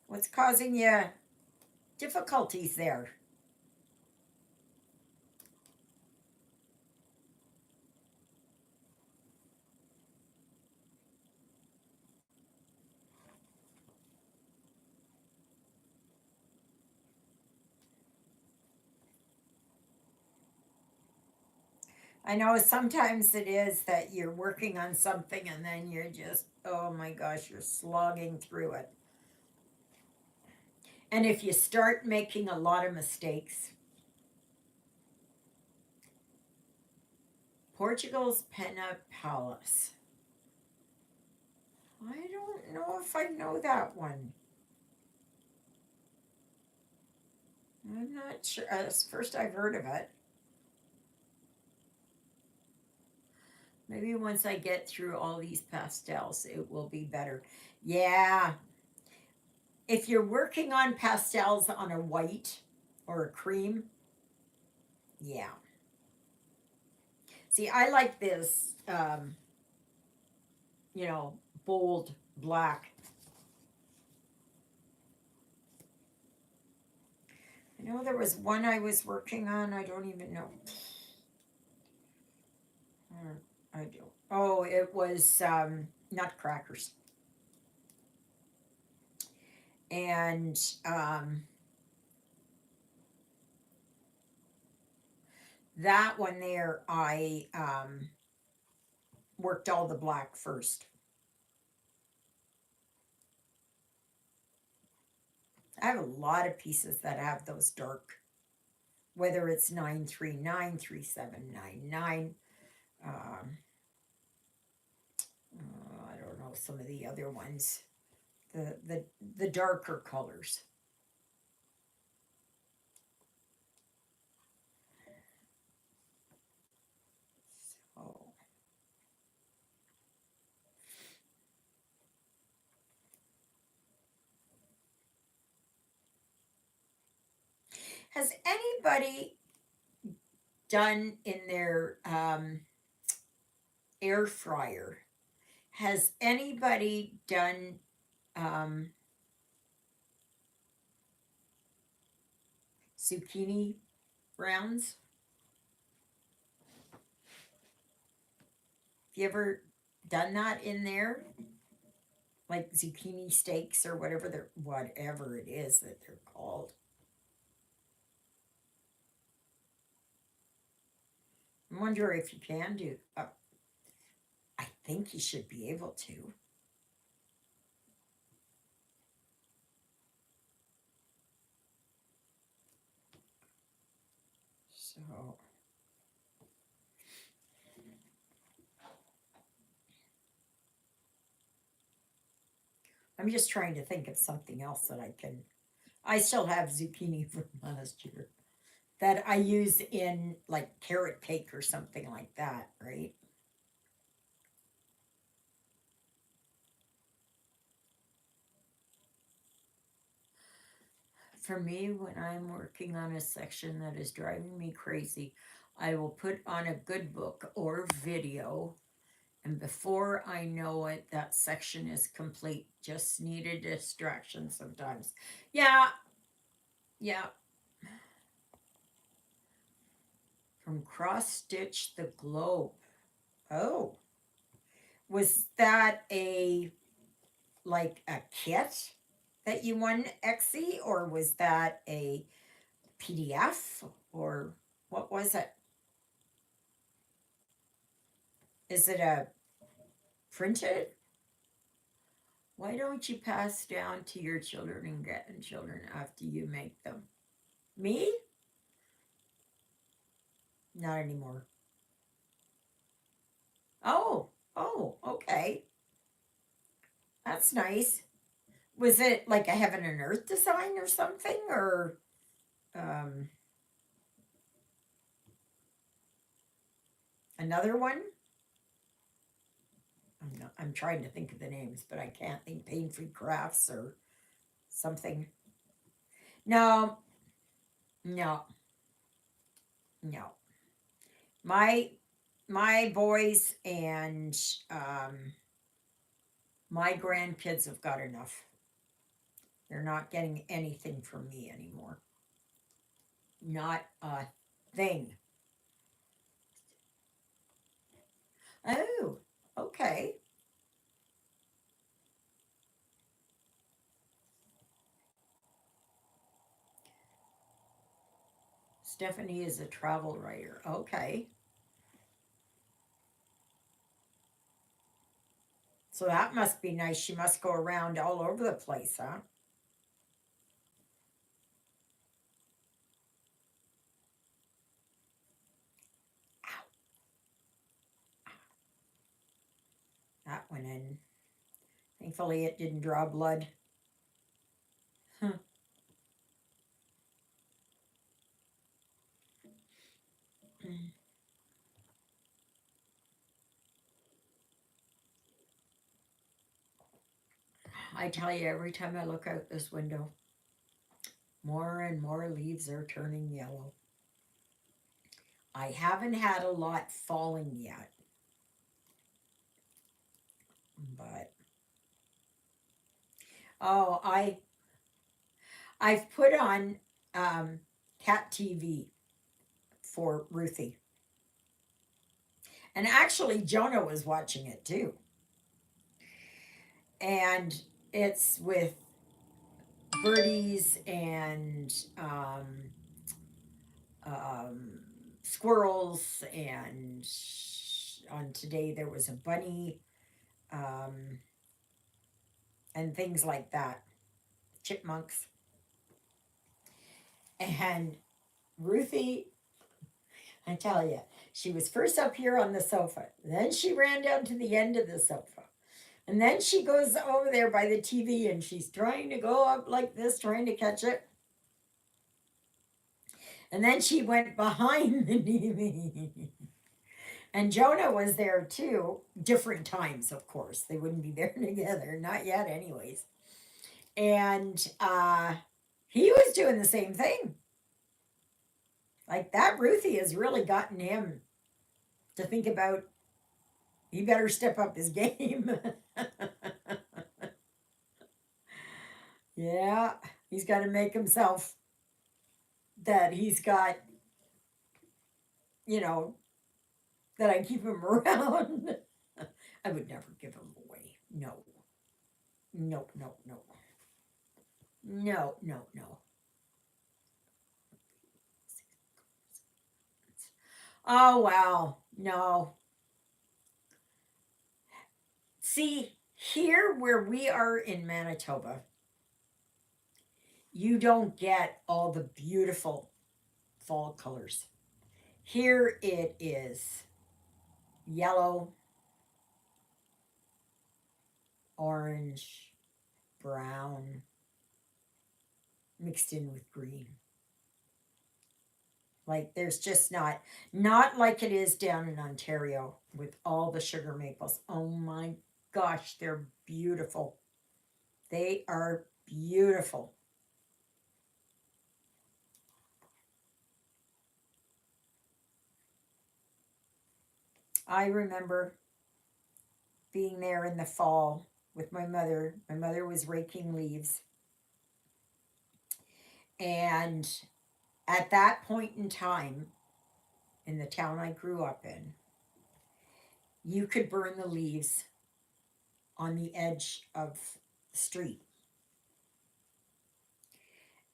What's causing you difficulties there? I know sometimes it is that you're working on something and then you're just, oh my gosh, you're slogging through it. And if you start making a lot of mistakes, Portugal's Pena Palace. I don't know if I know that one. I'm not sure. It's the first I've heard of it. Maybe once I get through all these pastels, it will be better. Yeah. If you're working on pastels on a white or a cream, yeah. See, I like this, bold black. I know there was one I was working on. I don't even know. I do. Oh, it was nutcrackers. And that one there, I worked all the black first. I have a lot of pieces that have those dark, whether it's 939, 3799. I don't know some of the other ones, the darker colors. So has anybody done in their air fryer? Has anybody done um, zucchini rounds? Have you ever done that in there? Like zucchini steaks or whatever it is that they're called. I wonder if you can do. I think you should be able to. So I'm just trying to think of something else that I can. I still have zucchini from last year that I use in like carrot cake or something like that, right? For me, when I'm working on a section that is driving me crazy, I will put on a good book or video, and before I know it, that section is complete. Just need a distraction sometimes. Yeah, yeah. From Cross Stitch the Globe. Oh, was that a like a kit that you won Xe, or was that a PDF, or what was it? Is it a printed? Why don't you pass down to your children and grandchildren after you make them? Me? Not anymore. Oh, oh, okay. That's nice. Was it like a heaven and earth design or something, or um, another one? I'm trying to think of the names, but I can't think. Pain Free Crafts or something. No, no, no. My my boys and um, my grandkids have got enough. They're not getting anything from me anymore. Not a thing. Oh, okay. Stephanie is a travel writer. Okay. So that must be nice. She must go around all over the place, huh? That went in. Thankfully, it didn't draw blood. I tell you, every time I look out this window, more and more leaves are turning yellow. I haven't had a lot falling yet, but oh, I've put on um, cat TV for Ruthie, and actually Jonah was watching it too, and it's with birdies and um, squirrels, and on today there was a bunny, um, and things like that, chipmunks. And Ruthie, I tell you, she was first up here on the sofa. Then she ran down to the end of the sofa. And then she goes over there by the TV and she's trying to go up like this, trying to catch it. And then she went behind the TV. And Jonah was there too. Different times, of course. They wouldn't be there together. Not yet, anyways. And he was doing the same thing. Like that Ruthie has really gotten him to think about he better step up his game. Yeah, he's got to make himself that he's got, you know, that I keep him around. I would never give him away. No, no, no, no, no, no, no. Oh, wow. No. See, here where we are in Manitoba, you don't get all the beautiful fall colors. Here it is yellow, orange, brown mixed in with green. Like there's just not like it is down in Ontario with all the sugar maples. Oh my gosh, they're beautiful. They are beautiful. I remember being there in the fall with my mother. My mother was raking leaves. And at that point in time, in the town I grew up in, you could burn the leaves on the edge of the street.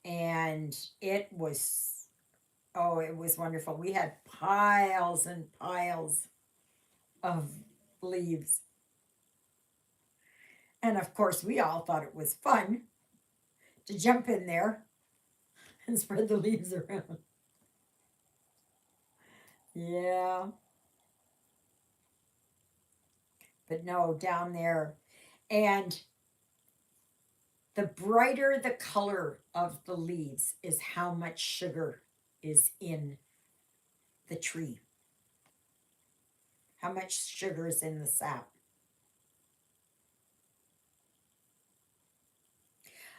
And it was, oh, it was wonderful. We had piles and piles of leaves. And of course, we all thought it was fun to jump in there and spread the leaves around. Yeah. But no, down there. And the brighter the color of the leaves is how much sugar is in the tree, how much sugar is in the sap.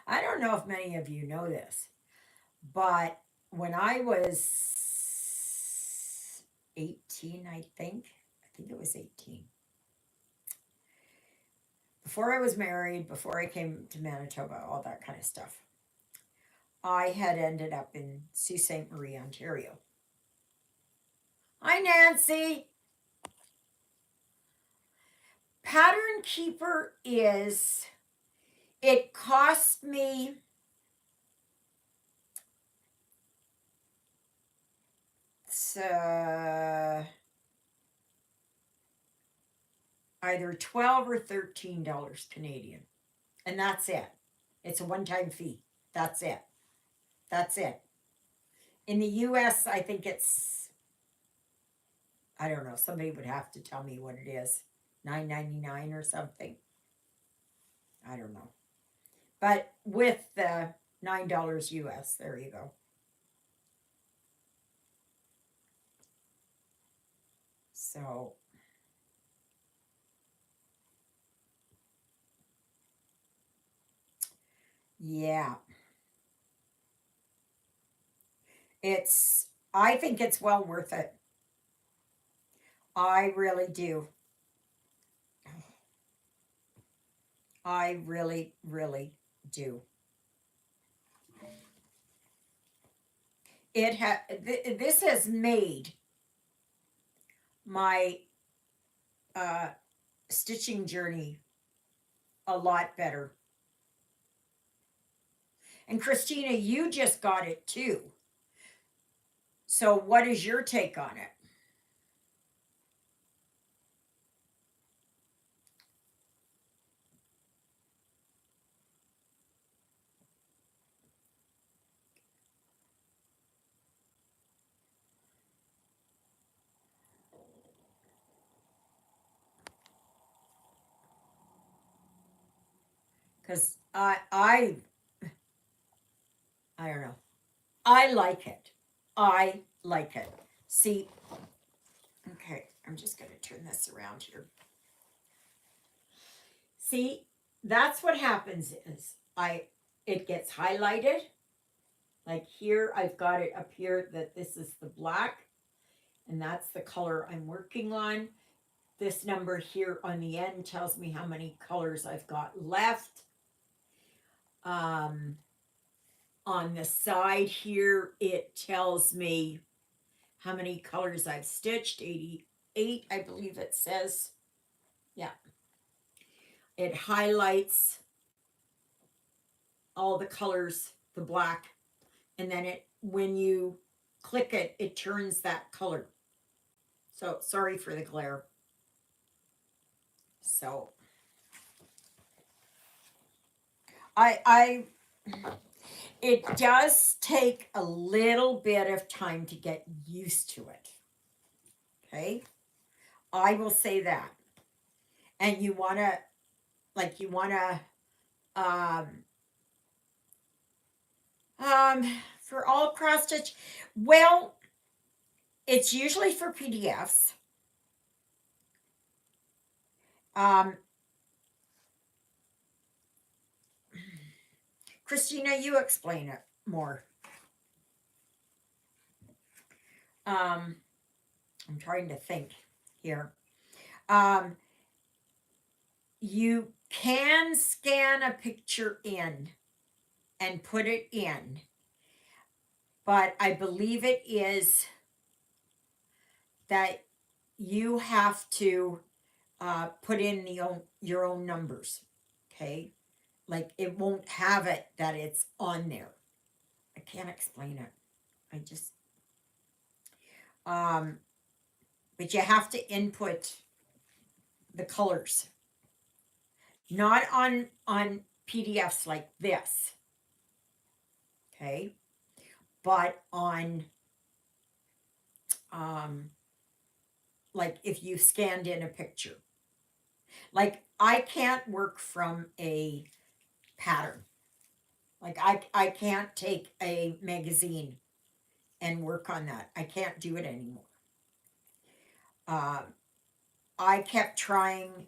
I don't know if many of you know this, but when I was 18, I think it was 18, before I was married, before I came to Manitoba, all that kind of stuff, I had ended up in Sault Ste. Marie, Ontario. Hi, Nancy. Pattern Keeper it cost me either $12 or $13 Canadian. And that's it. It's a one-time fee. That's it. That's it. In the US, I think it's, I don't know, somebody would have to tell me what it is. $9.99 or something. I don't know. But with the $9 US, there you go. So yeah. I think it's well worth it. I really do. I really, really do. This has made my uh, stitching journey a lot better. And Christina, you just got it too. So what is your take on it? Because I don't know. I like it. I like it. See, okay, I'm just going to turn this around here. See, that's what happens is it gets highlighted. Like here, I've got it up here that this is the black, and that's the color I'm working on. This number here on the end tells me how many colors I've got left. On the side here, it tells me how many colors I've stitched, 88, I believe it says. Yeah. It highlights all the colors, the black, and then when you click it, it turns that color. So sorry for the glare. So it does take a little bit of time to get used to it. Okay. I will say that. And you want to um, For all cross stitch, well, it's usually for PDFs. Um, Christina, you explain it more. Um, I'm trying to think here. Um, you can scan a picture in and put it in, but I believe it is that you have to put in your own numbers. Okay, like it won't have it that it's on there. I can't explain it. I just um, but you have to input the colors, not on PDFs like this. Okay, but on um, like if you scanned in a picture. Like I can't work from a pattern. Like I can't take a magazine and work on that. I can't do it anymore. Uh, I kept trying.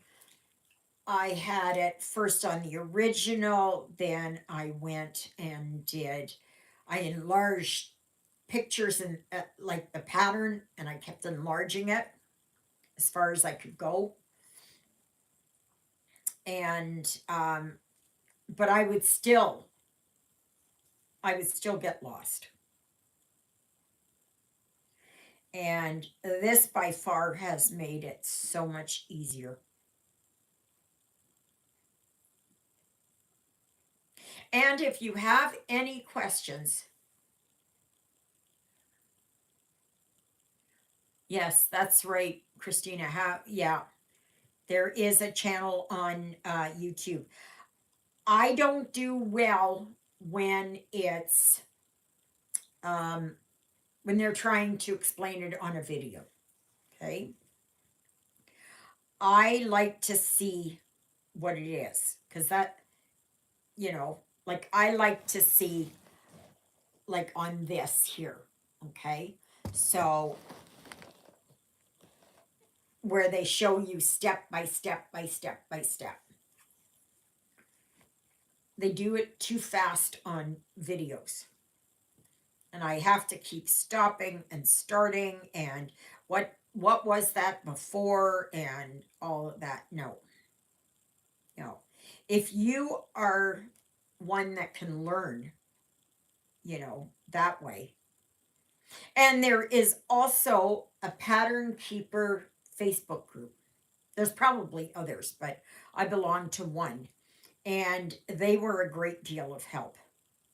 I had it first on the original, then I went and I enlarged pictures and like the pattern, and I kept enlarging it as far as I could go. And but I would still get lost. And this by far has made it so much easier. And if you have any questions, yes, that's right, Christina. Yeah, there is a channel on YouTube. I don't do well when it's um, when they're trying to explain it on a video. Okay, I like to see what it is because that, like I like to see like on this here. Okay, so where they show you step by step by step by step. They do it too fast on videos. And I have to keep stopping and starting and what was that before and all of that. No. No. If you are one that can learn, that way. And there is also a Pattern Keeper Facebook group. There's probably others, but I belong to one. And they were a great deal of help.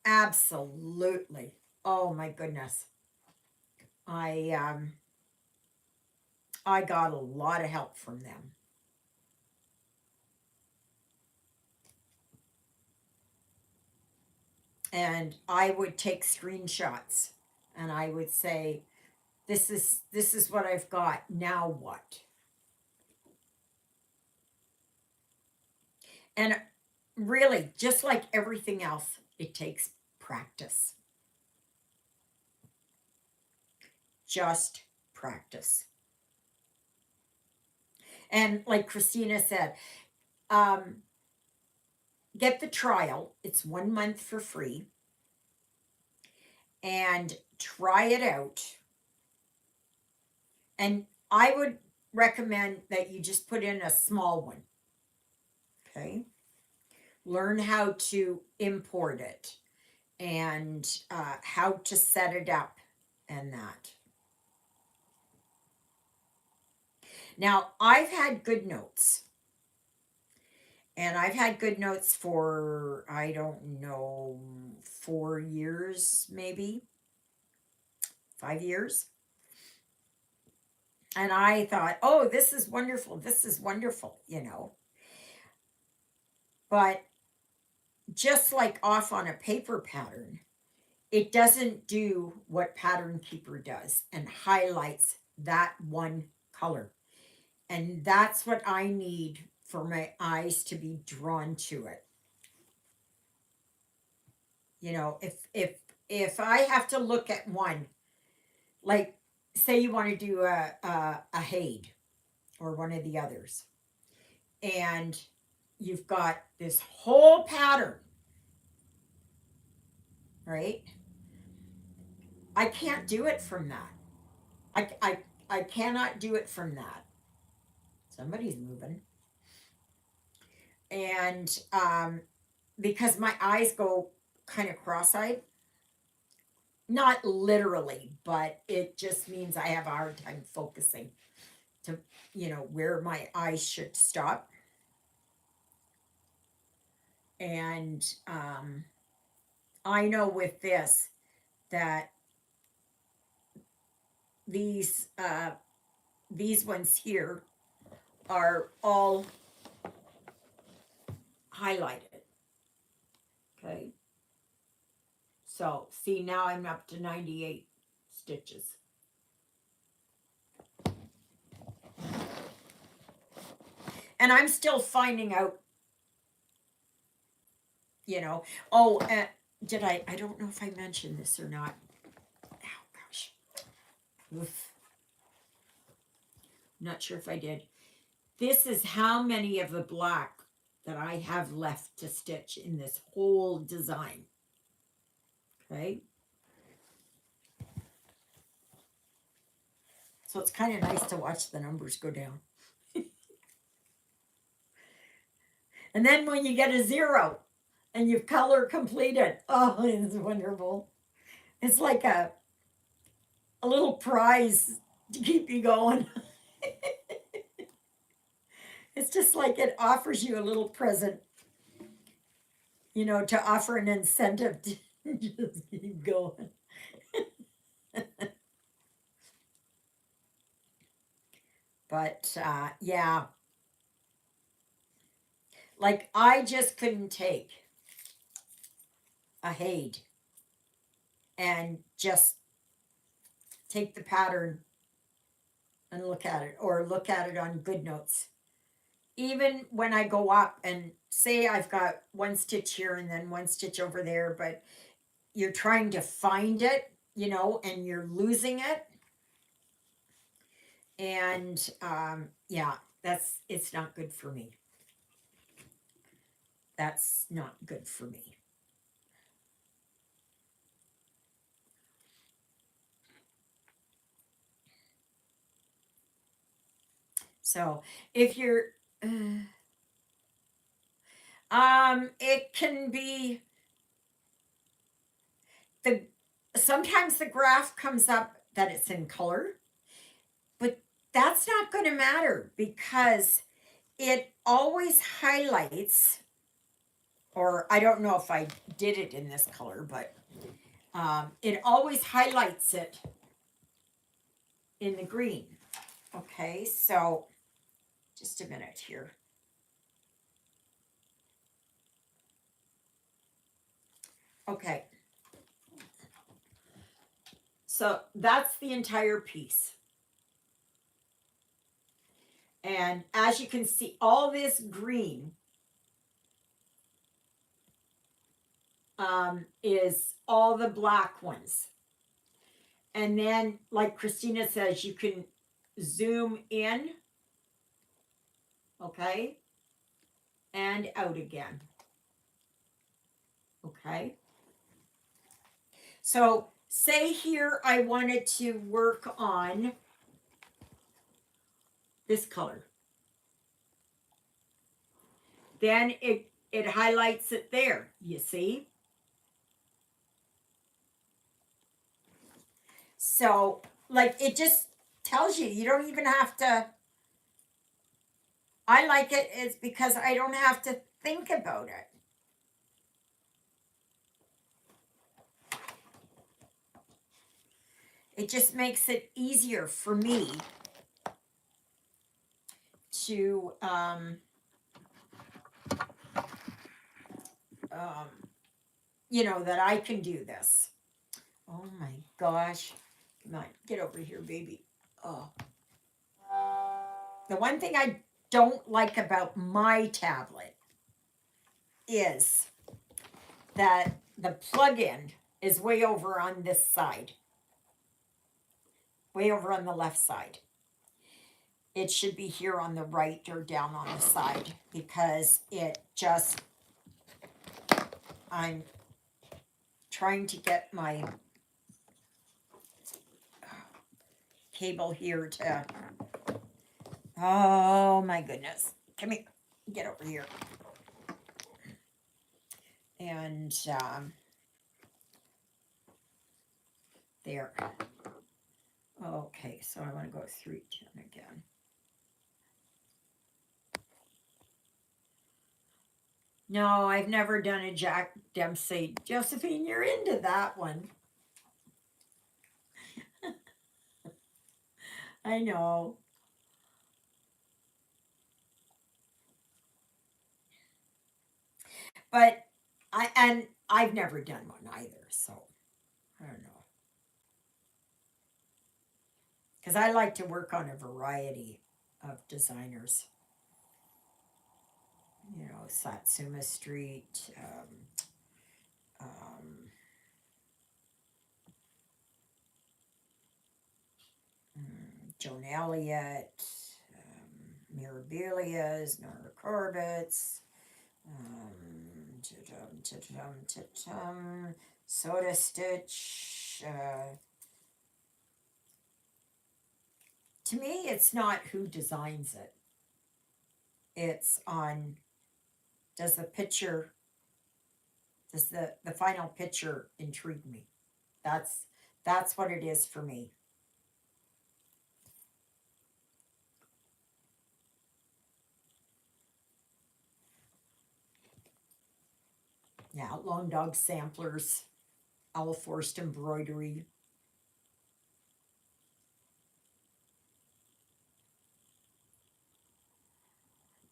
Absolutely. Oh my goodness. I um I got a lot of help from them. And I would take screenshots and I would say, this is what I've got. Now what? And really, just like everything else, it takes practice. Just practice. And like Christina said, um, get the trial. It's 1 month for free. And try it out. And I would recommend that you just put in a small one. Okay. Learn how to import it and how to set it up and that. Now, I've had good notes. And I've had good notes for, I don't know, 4 years, maybe 5 years. And I thought, oh, this is wonderful. This is wonderful. But just like off on a paper pattern, it doesn't do what Pattern Keeper does and highlights that one color. And that's what I need for my eyes to be drawn to it. You know, if I have to look at one, like say you want to do a Haid or one of the others, and you've got this whole pattern, right? I can't do it from that. I cannot do it from that. Somebody's moving. And because my eyes go kind of cross-eyed, not literally, but it just means I have a hard time focusing to, you know, where my eyes should stop. And I know with this that these ones here are all highlighted. Okay. So see, now I'm up to 98 stitches. And I'm still finding out, you know. Oh, did I don't know if I mentioned this or not. Oh, gosh. Oof. Not sure if I did. This is how many of the black that I have left to stitch in this whole design. Okay. So it's kind of nice to watch the numbers go down. And then when you get a 0 and you've color completed, oh, it's wonderful. It's like a little prize to keep you going. It's just like it offers you a little present, you know, to offer an incentive to just keep going. But yeah, like I just couldn't take a Haid and just take the pattern and look at it, or look at it on Good Notes. Even when I go up and say I've got one stitch here and then one stitch over there, but you're trying to find it, you know, and you're losing it. And yeah, it's not good for me. That's not good for me. So if you're, it can be sometimes the graph comes up that it's in color, but that's not going to matter because it always highlights, or I don't know if I did it in this color, but it always highlights it in the green. Okay, so just a minute here. Okay. So that's the entire piece. And as you can see, all this green is all the black ones. And then, like Christina says, you can zoom in, okay, and out again. Okay. So say here I wanted to work on this color. Then it highlights it there, you see? So, like, it just tells you, you don't even have to. I like it is because I don't have to think about it. It just makes it easier for me to you know, that I can do this. Oh my gosh. Come on, get over here, baby. Oh. The one thing I don't like about my tablet is that the plug-in is way over on this side, way over on the left side. It should be here on the right or down on the side because it just, I'm trying to get my cable here to, oh my goodness. Come here, get over here. And there. Okay, so I want to go 310 again. No, I've never done a Jack Dempsey. Josephine, you're into that one. I know. But I've never done one either, so I don't know. Because I like to work on a variety of designers. You know, Satsuma Street, Joan Elliott, Mirabilia's, Nora Corbett's, Soda Stitch. To me, it's not who designs it. It's on, does the picture, does the final picture intrigue me? That's what it is for me. Yeah, Long Dog Samplers, Owl Forest Embroidery.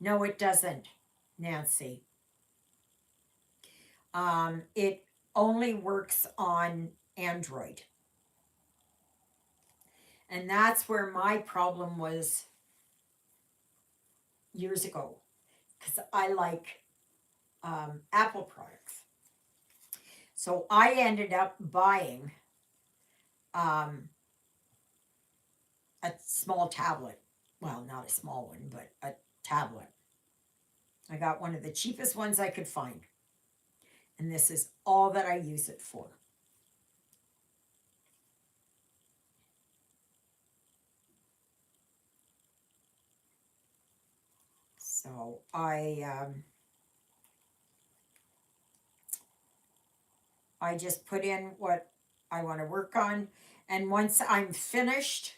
No, it doesn't, Nancy. It only works on Android. And that's where my problem was years ago. Because I like Apple products. So I ended up buying um, a small tablet. Well, not a small one, but a tablet. I got one of the cheapest ones I could find. And this is all that I use it for. So I just put in what I want to work on. And once I'm finished,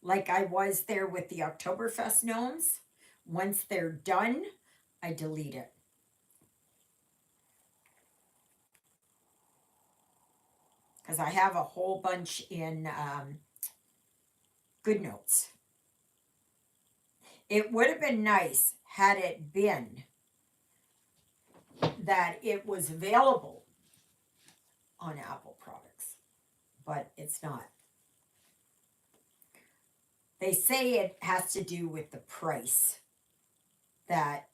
like I was there with the Oktoberfest gnomes, once they're done, I delete it. Because I have a whole bunch in GoodNotes. It would have been nice had it been that it was available on Apple products, but it's not. They say it has to do with the price that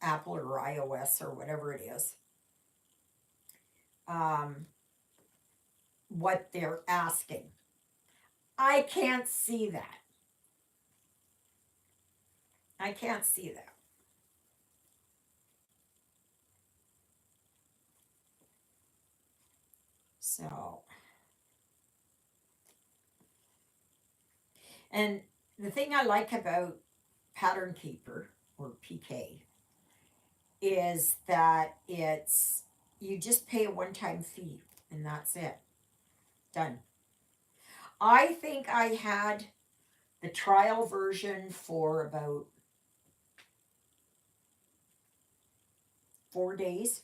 Apple or iOS or whatever it is, what they're asking. I can't see that. I can't see that. So, and the thing I like about Pattern Keeper or PK is that it's, you just pay a one-time fee and that's it. Done. I think I had the trial version for about 4 days,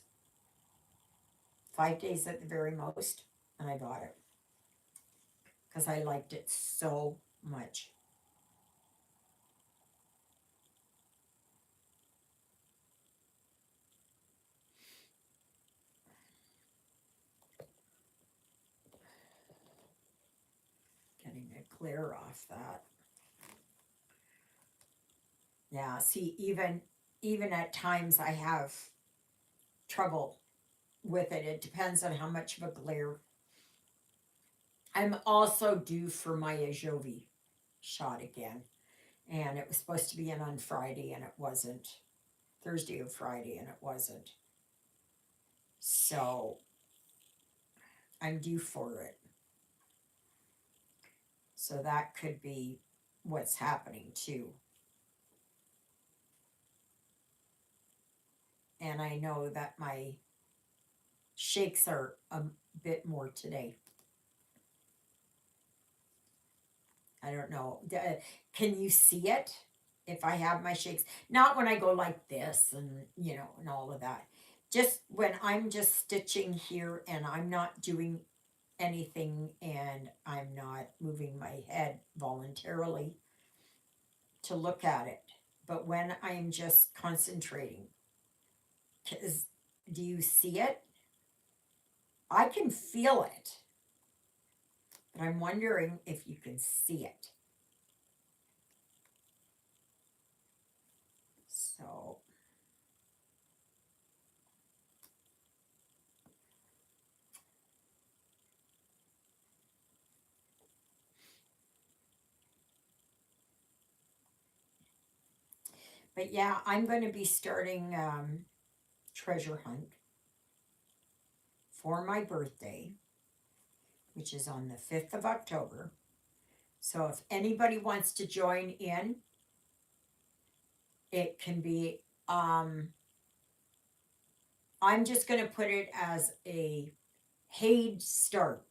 5 days at the very most, and I got it because I liked it so much. Getting it clear off that. Yeah, see, even at times I have trouble with it. It depends on how much of a glare. I'm also due for my Ajovi shot again. And it was supposed to be in on Friday and it wasn't. Thursday or Friday and it wasn't. So I'm due for it. So that could be what's happening too. And I know that my shakes are a bit more today. I don't know. Can you see it if I have my shakes? Not when I go like this and, and all of that. Just when I'm just stitching here and I'm not doing anything and I'm not moving my head voluntarily to look at it. But when I'm just concentrating, do you see it? I can feel it, but I'm wondering if you can see it. So, but yeah, I'm going to be starting treasure hunt for my birthday, which is on the 5th of October. So if anybody wants to join in, it can be, I'm just going to put it as a paid start.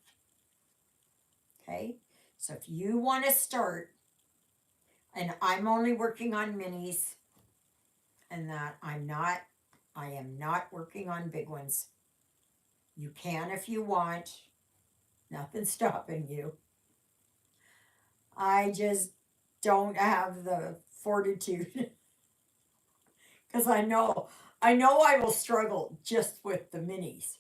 Okay. So if you want to start, and I'm only working on minis, and that I am not working on big ones. You can if you want. Nothing's stopping you. I just don't have the fortitude because I know I will struggle just with the minis.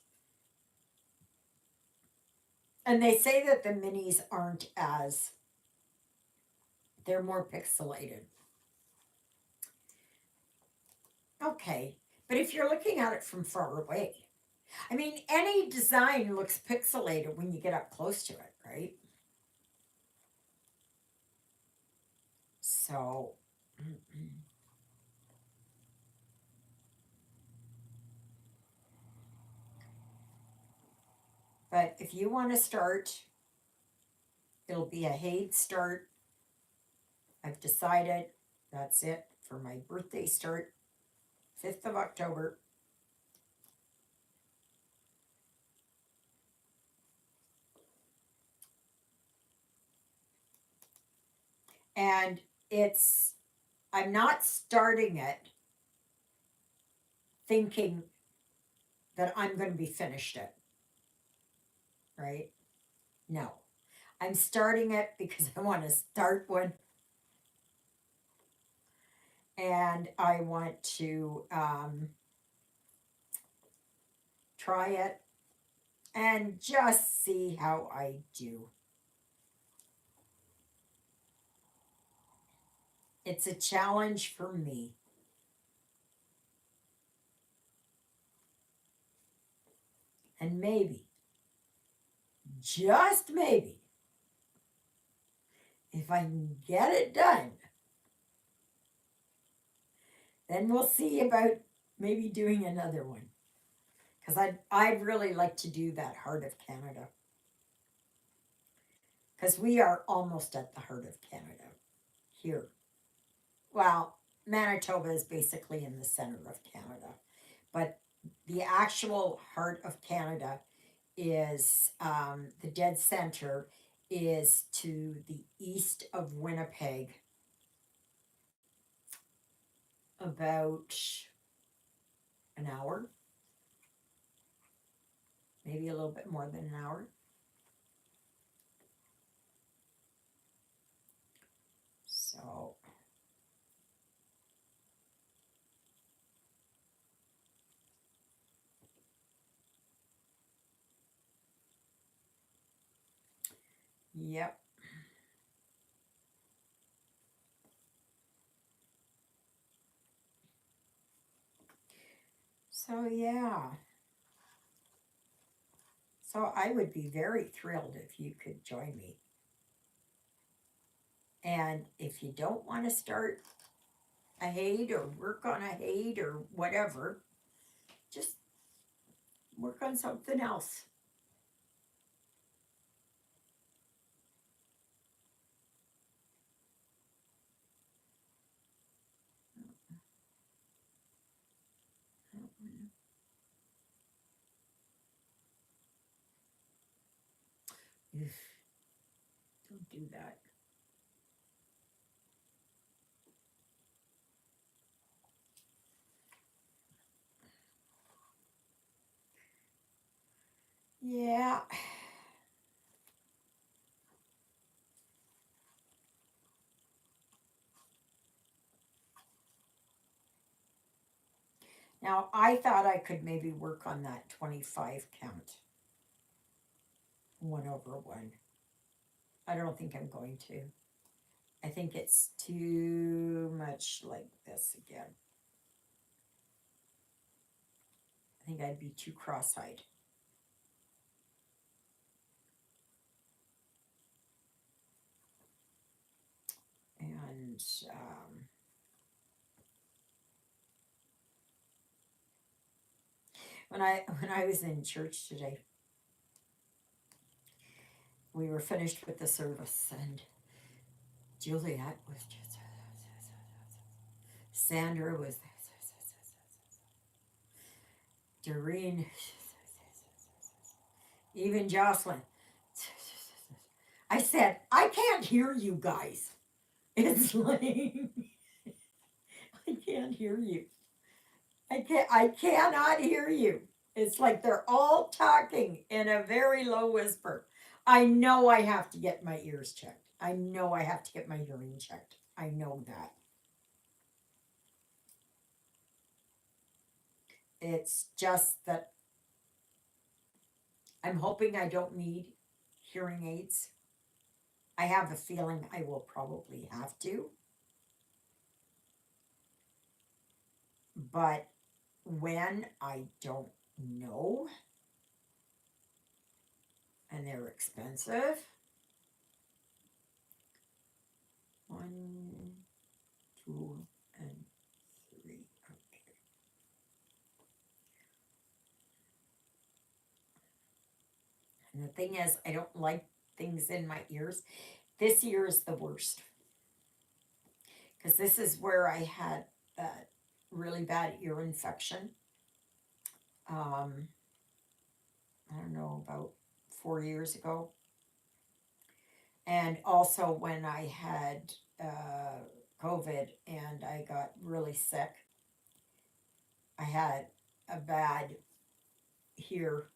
And they say that the minis aren't as, they're more pixelated. Okay, but if you're looking at it from far away, I mean, any design looks pixelated when you get up close to it, right? So, but if you want to start, it'll be a paid start. I've decided that's it for my birthday start, 5th of October. And I'm not starting it thinking that I'm going to be finished it, right? No. I'm starting it because I want to start one and I want to try it and just see how I do. It's a challenge for me. And maybe, just maybe, if I can get it done, then we'll see about maybe doing another one. Because I'd really like to do that Heart of Canada. Because we are almost at the Heart of Canada here. Well, Manitoba is basically in the center of Canada. But the actual Heart of Canada is, the dead center is to the east of Winnipeg, about an hour, maybe a little bit more than an hour. So, yep. So, yeah. So I would be very thrilled if you could join me. And if you don't want to start a hate or work on a hate or whatever, just work on something else. Don't do that. Yeah. Now, I thought I could maybe work on that 25 count, 1/1. I don't think I'm going to. I think it's too much like this again. I think I'd be too cross-eyed. And when I was in church today, we were finished with the service, and Juliet was just, Sandra was, Doreen, even Jocelyn. I said, I can't hear you guys. It's like I can't hear you. I cannot hear you. It's like they're all talking in a very low whisper. I know I have to get my ears checked. I know I have to get my hearing checked. I know that. It's just that I'm hoping I don't need hearing aids. I have a feeling I will probably have to, but when I don't know, and they're expensive. One, two, and three. Okay. And the thing is, I don't like things in my ears. This ear is the worst because this is where I had that really bad ear infection. Um, I don't know, about 4 years ago. And also when I had COVID and I got really sick, I had a bad here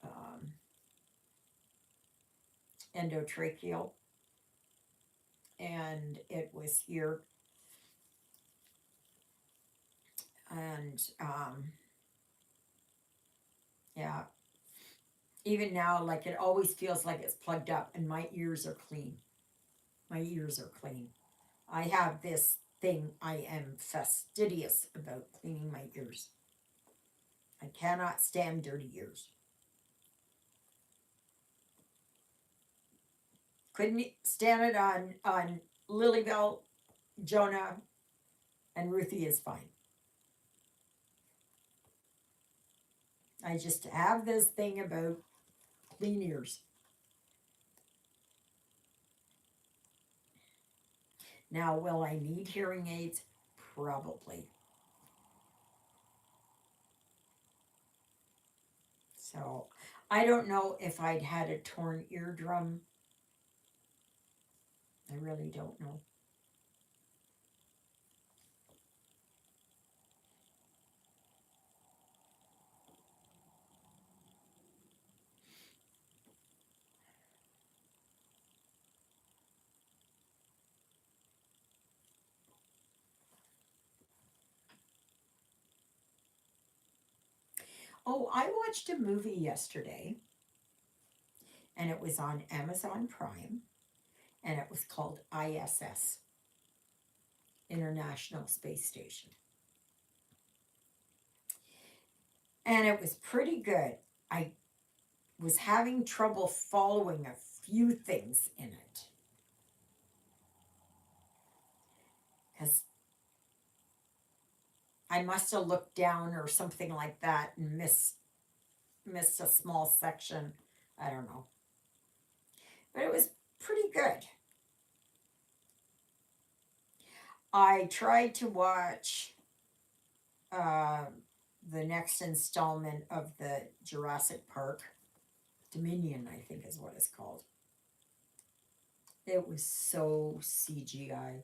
um, endotracheal, and it was here. And yeah, even now, like it always feels like it's plugged up, and my ears are clean. My ears are clean. I have this thing, I am fastidious about cleaning my ears. I cannot stand dirty ears. Couldn't stand it on Lilybell, Jonah, and Ruthie is fine. I just have this thing about clean ears. Now, will I need hearing aids? Probably. So, I don't know if I'd had a torn eardrum. I really don't know. Oh, I watched a movie yesterday, and it was on Amazon Prime, and it was called ISS, International Space Station. And it was pretty good. I was having trouble following a few things in it. Because I must have looked down or something like that and missed a small section. I don't know. But it was pretty good. I tried to watch uh, the next installment of the Jurassic Park. Dominion, I think is what it's called. It was so CGI.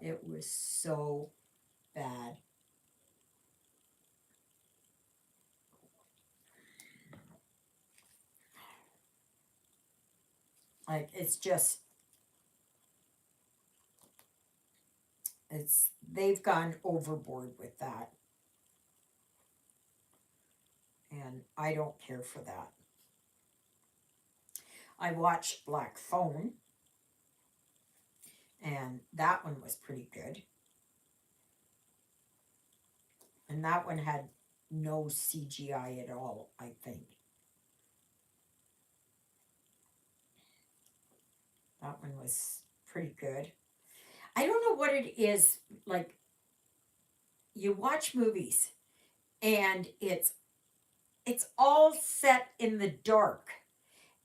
It was so bad. Like it's they've gone overboard with that, and I don't care for that. I watched Black Phone, and that one was pretty good. And that one had no CGI at all, I think. That one was pretty good. I don't know what it is, like you watch movies and it's all set in the dark,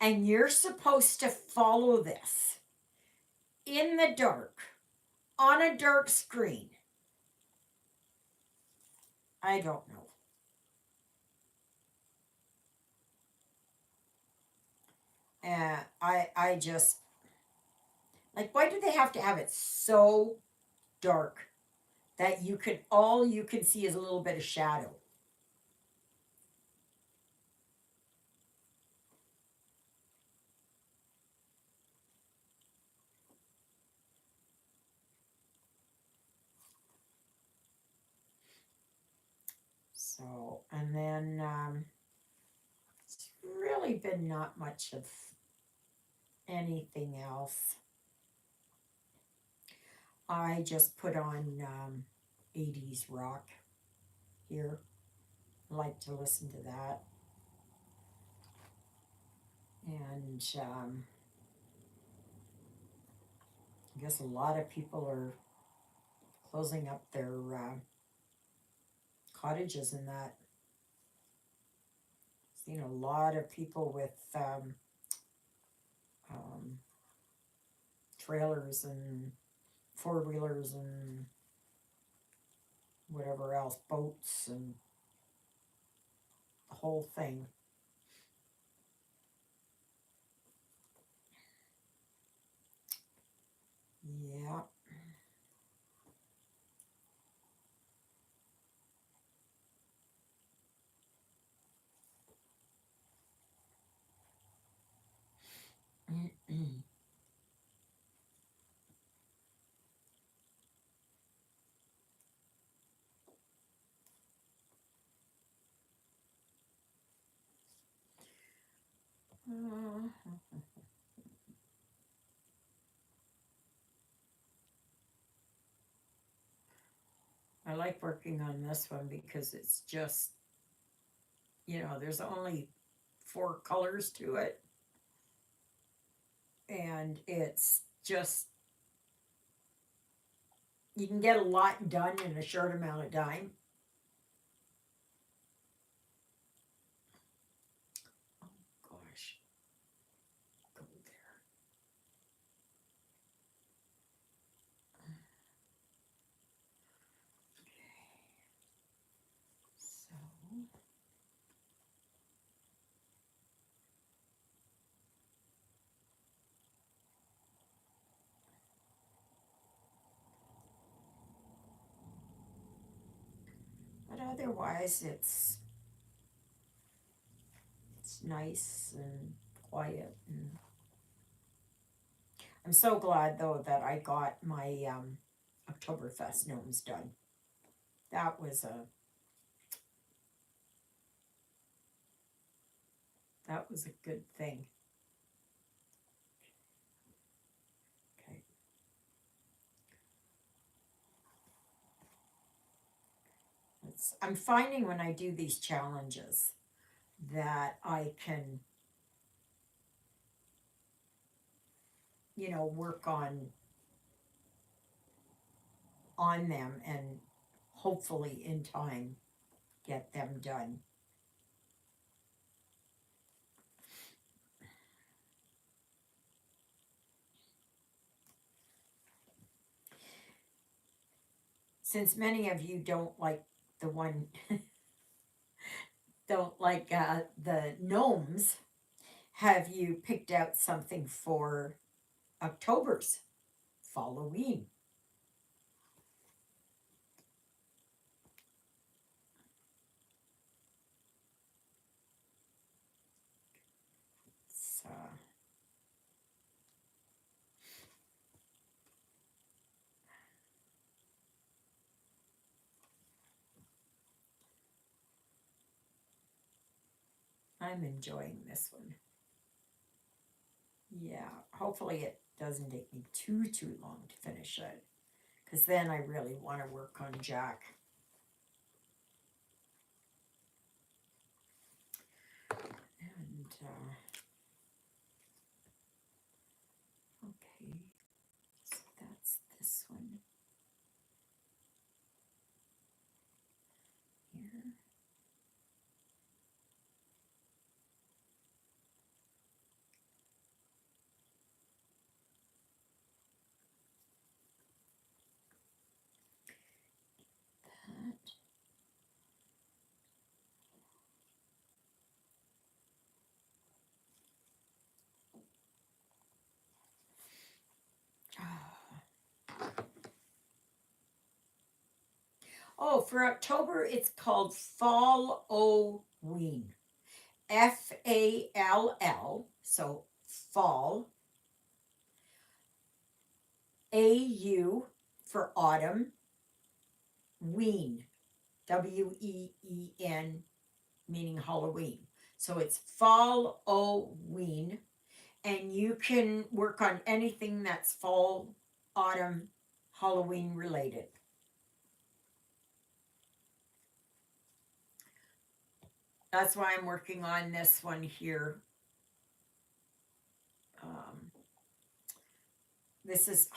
and you're supposed to follow this in the dark on a dark screen. I don't know. And I just, like, why do they have to have it so dark that all you can see is a little bit of shadow? So, and then it's really been not much of anything else. I just put on 80s rock here. I like to listen to that. And I guess a lot of people are closing up their cottages and that. Seen a lot of people with um, trailers and four wheelers and whatever else, boats and the whole thing. Yeah. I like working on this one because it's just, there's only four colors to it. And it's just, you can get a lot done in a short amount of time. Oh gosh, go there. So, but otherwise it's nice and quiet, and I'm so glad though that I got my Oktoberfest gnomes done. That was a good thing. Okay. I'm finding when I do these challenges that I can work on them and hopefully in time get them done. Since many of you don't like the one don't like the gnomes, have you picked out something for October's Halloween? So, I'm enjoying this one. Yeah, hopefully it doesn't take me too long to finish it, because then I really want to work on Jack. And okay, so that's this one here. That. Oh, for October, it's called Fall-O-Ween. Fall, so fall, AU for autumn, ween, Ween, meaning Halloween. So it's Fall-O-Ween, and you can work on anything that's fall, autumn, Halloween related. That's why I'm working on this one here. This is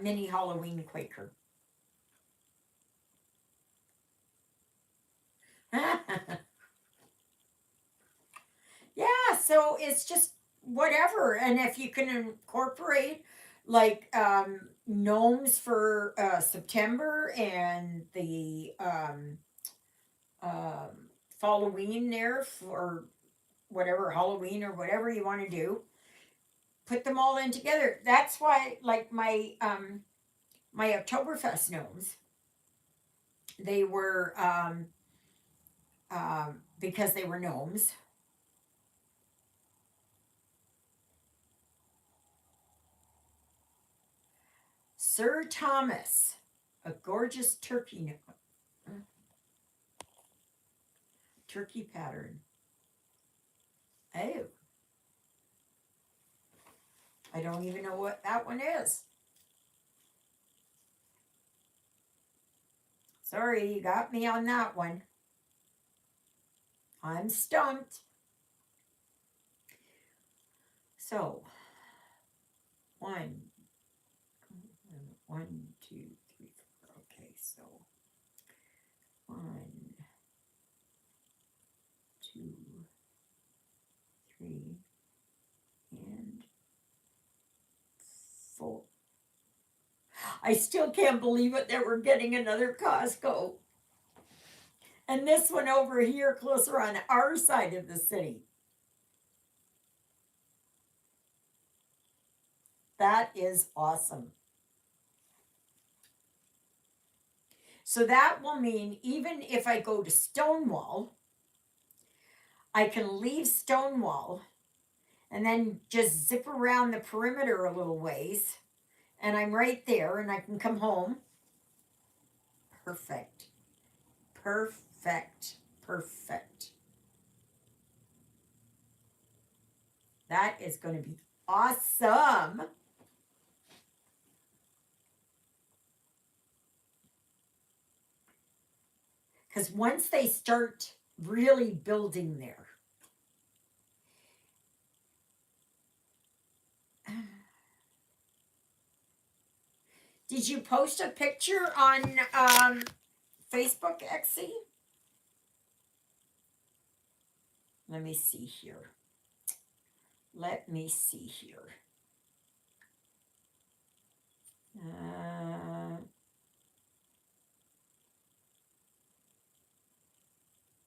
mini Halloween Quaker. Yeah, so it's just whatever. And if you can incorporate like gnomes for September and the Halloween there for whatever Halloween or whatever you want to do, put them all in together. That's why, like my Oktoberfest gnomes, they were because they were gnomes. Sir Thomas, a gorgeous turkey pattern. Oh, I don't even know what that one is. Sorry, you got me on that one. I'm stumped. So, one, two, three, four. Okay, so 1, 2, 3, and 4. I still can't believe it that we're getting another Costco. And this one over here, closer on our side of the city. That is awesome. So that will mean even if I go to Stonewall, I can leave Stonewall and then just zip around the perimeter a little ways, and I'm right there, and I can come home. Perfect. Perfect. Perfect. That is going to be awesome. Because once they start really building there, Did you post a picture on Facebook, Exy? Let me see here. Let me see here.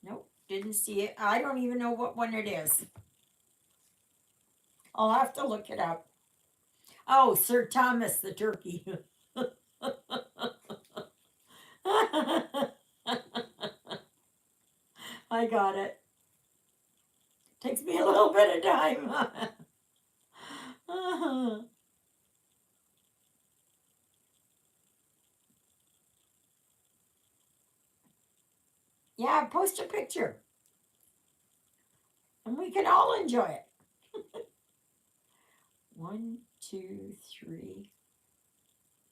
Nope, didn't see it. I don't even know what one it is. I'll have to look it up. Oh, Sir Thomas the turkey. I got it. Takes me a little bit of time. Yeah, post a picture. And we can all enjoy it. 1, 2, 3,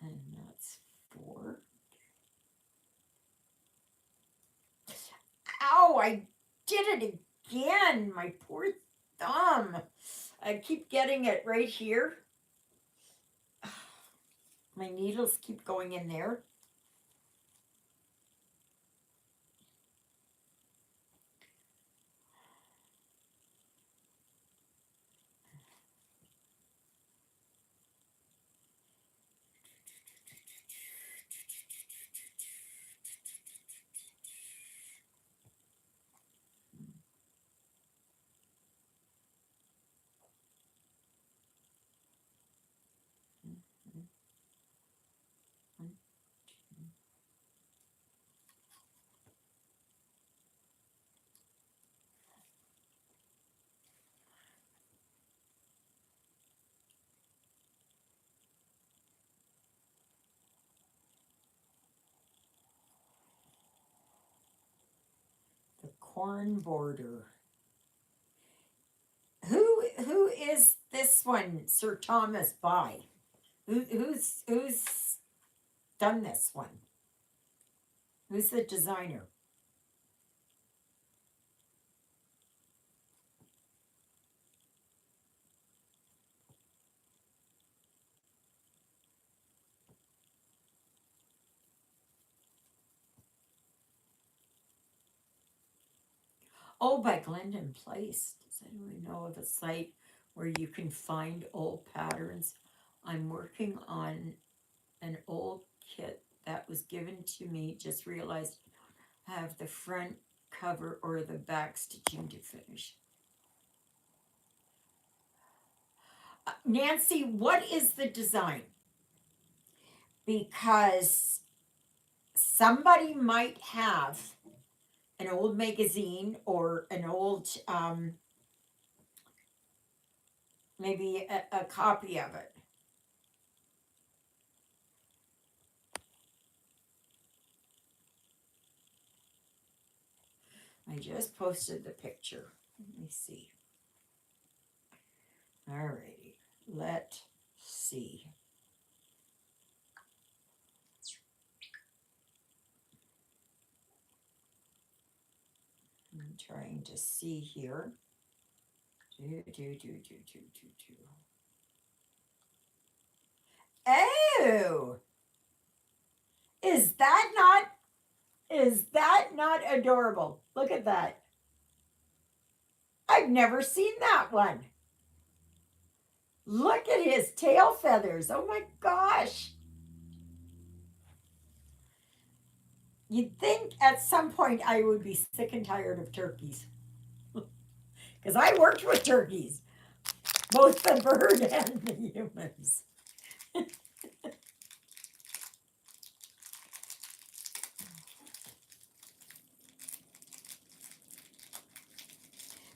and that's 4. Ow, I did it again. My poor thumb. I keep getting it right here. My needles keep going in there. The corn border. Who is this one, Sir Thomas by? Who's done this one? Who's the designer? Oh, by Glendon Place. Does anyone know of a site where you can find old patterns? I'm working on an old kit that was given to me. Just realized I have the front cover or the back stitching to finish. Nancy, what is the design? Because somebody might have an old magazine or an old maybe a copy of it. I just posted the picture. Let me see. Alrighty, let's see. I'm trying to see here. Oh, is that not adorable? Look at that. I've never seen that one. Look at his tail feathers. Oh my gosh. You'd think at some point I would be sick and tired of turkeys. Because I worked with turkeys, both the bird and the humans.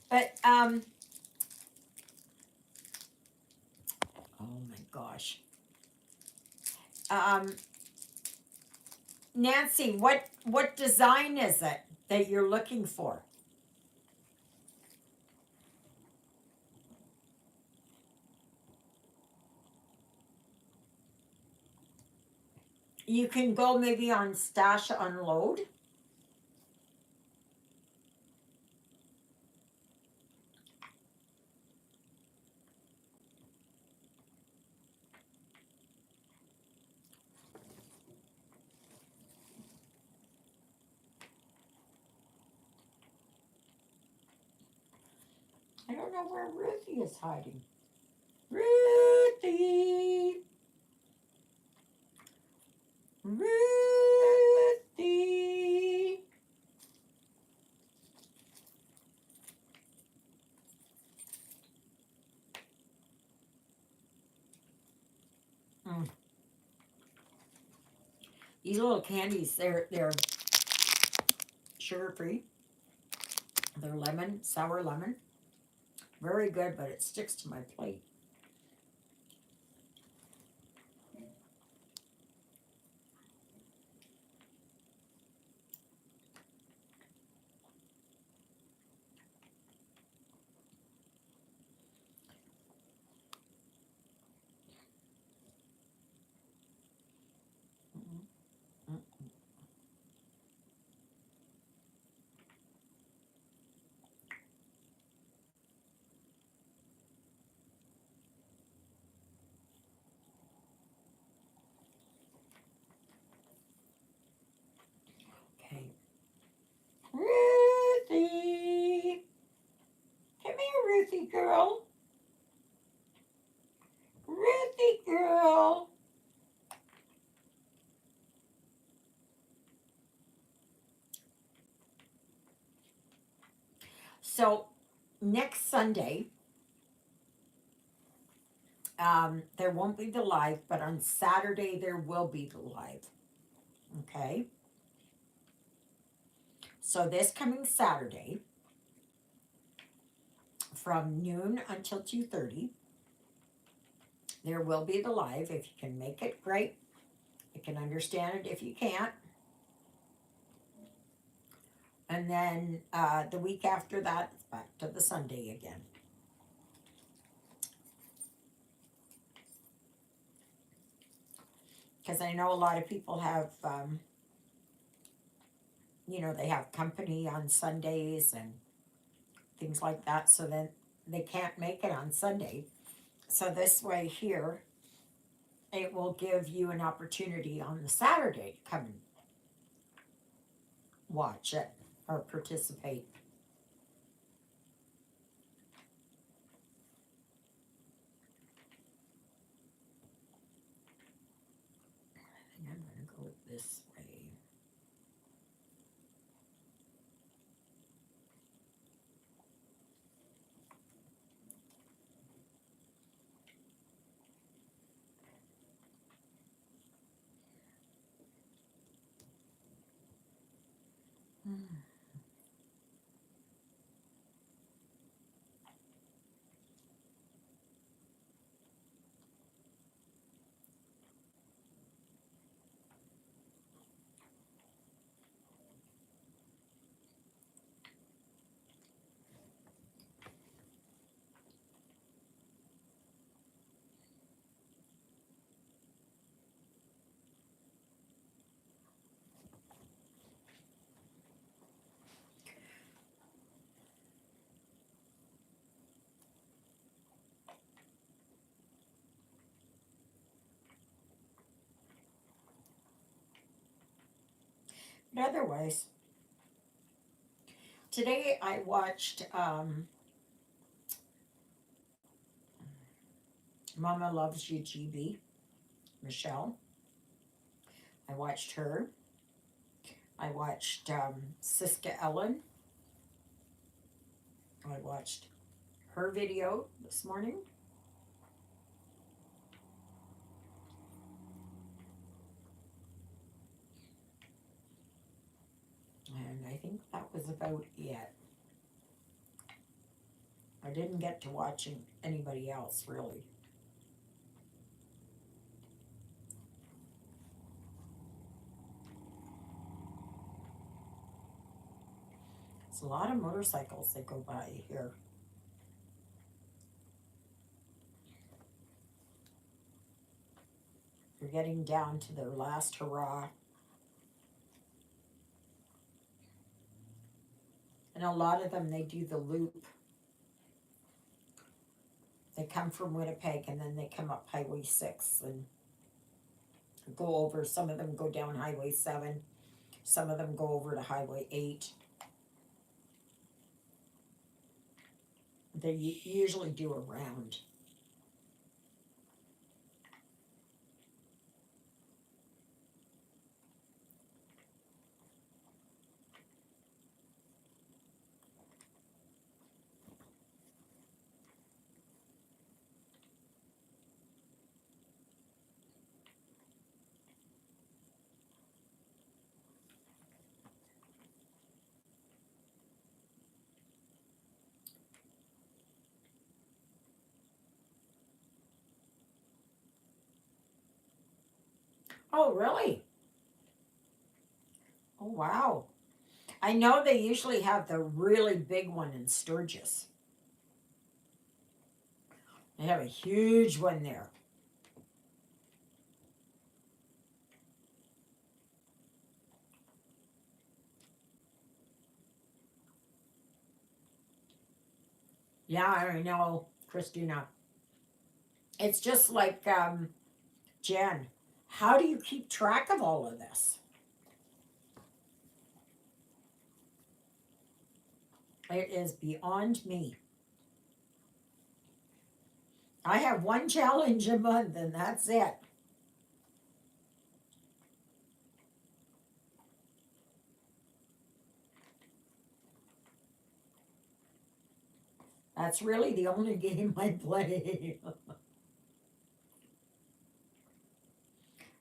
But oh my gosh. Nancy, what design is it that you're looking for? You can go maybe on Stash Unload. I don't know where Ruthie is hiding. Ruthie! Ruthie! Mm. These little candies, they're sugar free. They're lemon, sour lemon. Very good, but it sticks to my plate. Mm, okay. Ruthie! Come here, Ruthie girl. Ruthie girl. So next Sunday, there won't be the live, but on Saturday there will be the live. Okay. So this coming Saturday, from noon until 2:30, there will be the live. If you can make it, great. I can understand it if you can't. And then the week after that, it's back to the Sunday again. Because I know a lot of people have, they have company on Sundays and things like that, so then they can't make it on Sunday. So this way here, it will give you an opportunity on the Saturday to come and watch it or participate. I think I'm going to go this way. But otherwise, today I watched Mama Loves You GB, Michelle. I watched her. I watched Siska Ellen. I watched her video this morning. And I think that was about it. I didn't get to watching anybody else really. It's a lot of motorcycles that go by here. They're getting down to their last hurrah. And a lot of them, they do the loop. They come from Winnipeg and then they come up Highway 6 and go over. Some of them go down Highway 7. Some of them go over to Highway 8. They usually do a round. Oh, really? Oh, wow. I know they usually have the really big one in Sturgis. They have a huge one there. Yeah, I know, Christina. It's just like Jen. How do you keep track of all of this? It is beyond me. I have one challenge a month, and that's it. That's really the only game I play.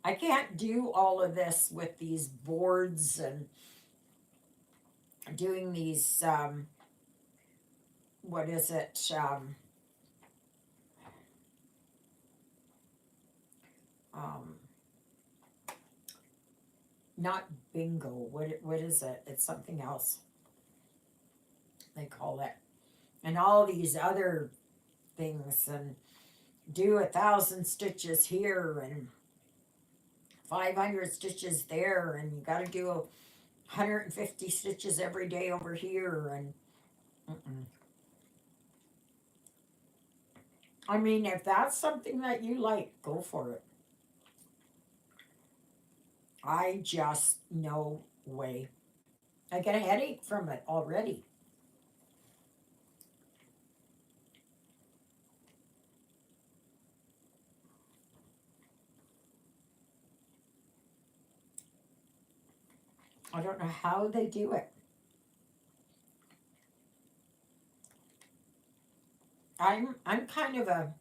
I can't do all of this with these boards and doing these, what is it? Um, Not bingo. What is it? It's something else they call it. And all these other things, and do 1,000 stitches here and 500 stitches there, and you got to do 150 stitches every day over here, and mm-mm. I mean, if that's something that you like, go for it. I just, no way. I get a headache from it already. I don't know how they do it. I'm kind of a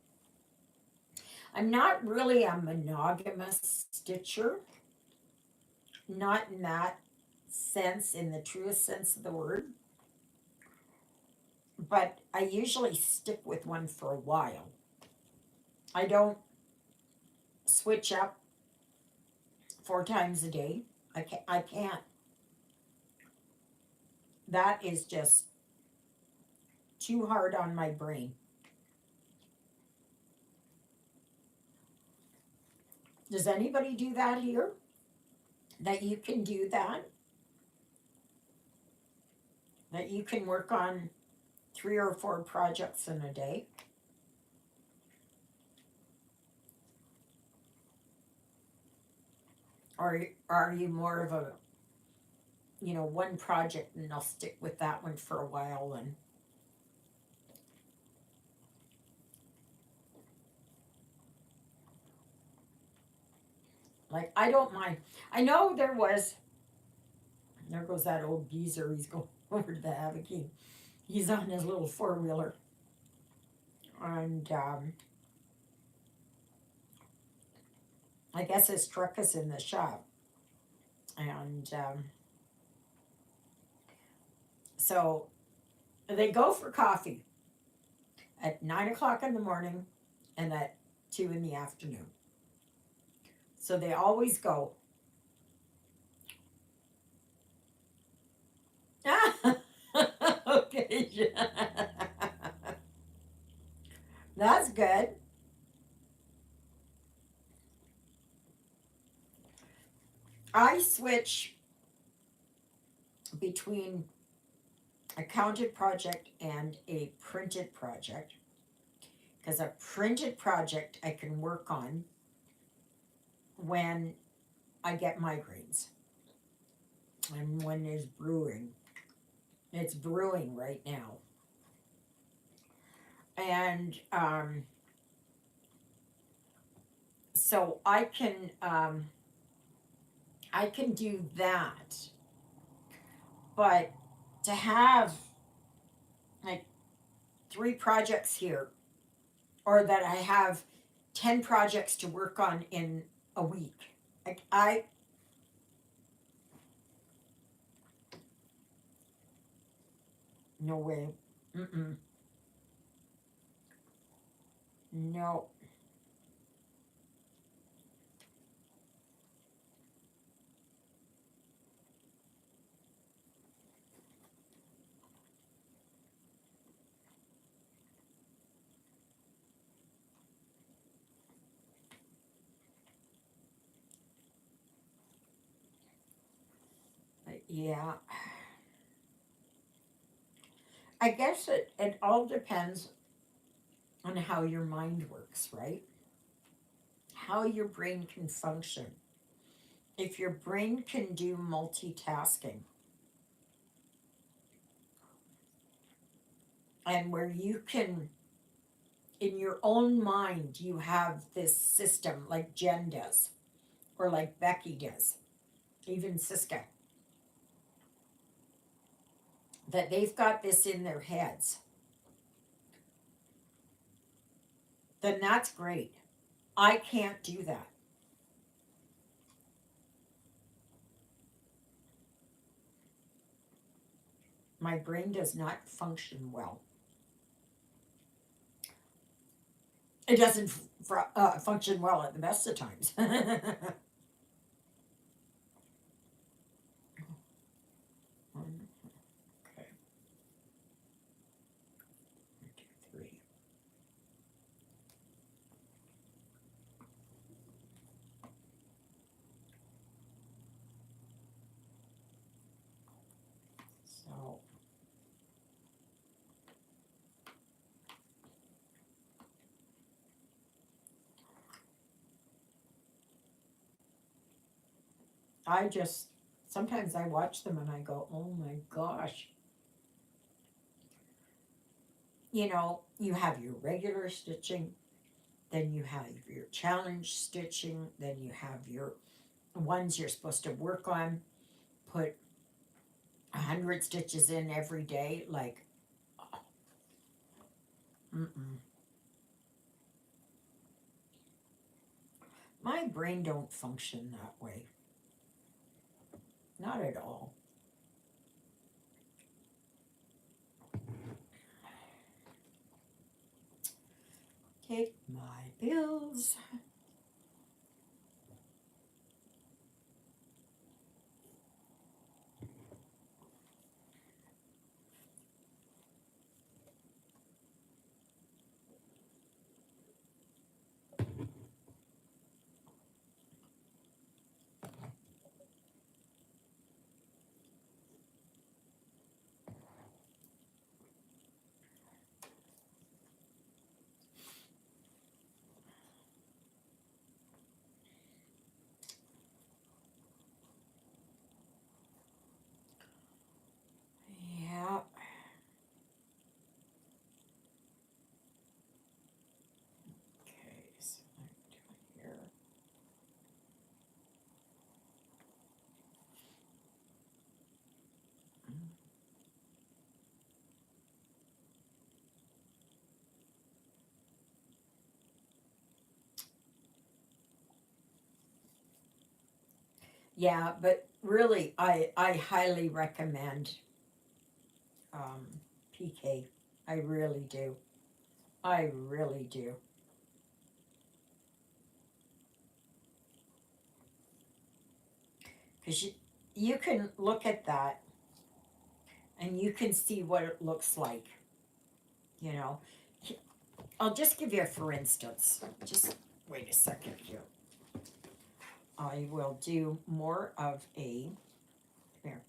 I'm not really a monogamous stitcher, not in that sense, in the truest sense of the word, but I usually stick with one for a while. I don't switch up 4 times a day. I can't. That is just too hard on my brain. Does anybody do that here? That you can do that? That you can work on 3 or 4 projects in a day? Or are you more of a, one project and I'll stick with that one for a while, and like I don't mind. I know there goes that old geezer, he's going over to the Havoc King. He's on his little 4-wheeler, and I guess his truck is in the shop. And so they go for coffee at 9 o'clock in the morning and at 2 in the afternoon. So they always go. Okay. That's good. I switch between a counted project and a printed project, because a printed project I can work on when I get migraines and when there's brewing. It's brewing right now. And so I can do that, but to have like 3 projects here, or that I have 10 projects to work on in a week, like no way. Mm-mm. No. Yeah. I guess it all depends on how your mind works, right? How your brain can function. If your brain can do multitasking, and where you can, in your own mind, you have this system like Jen does, or like Becky does, even Siska, that they've got this in their heads, then that's great. I can't do that. My brain does not function well. It doesn't function well at the best of times. Okay, 1, 2, 3. So I just, sometimes I watch them and I go, oh my gosh. You know, you have your regular stitching, then you have your challenge stitching, then you have your ones you're supposed to work on, put 100 stitches in every day. Like, mm-mm. My brain don't function that way. Not at all. Take my bills. Yeah. Okay, so I'm doing here. Yeah, but really, I highly recommend um, PK. I really do. I really do. Because you can look at that and you can see what it looks like. You know, I'll just give you a for instance. Just wait a second here. I will do more of a, here.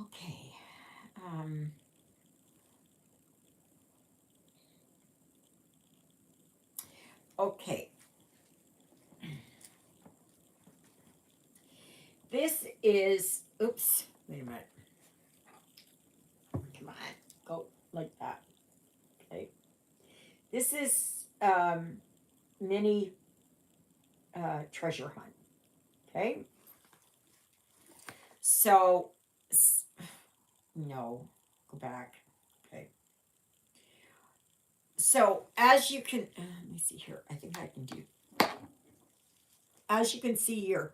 Okay. Um, okay. This is, oops, wait a minute. Come on, go like that. This is mini treasure hunt. Okay. So, no, go back. Okay. So, as you can, let me see here. I think I can do, as you can see here,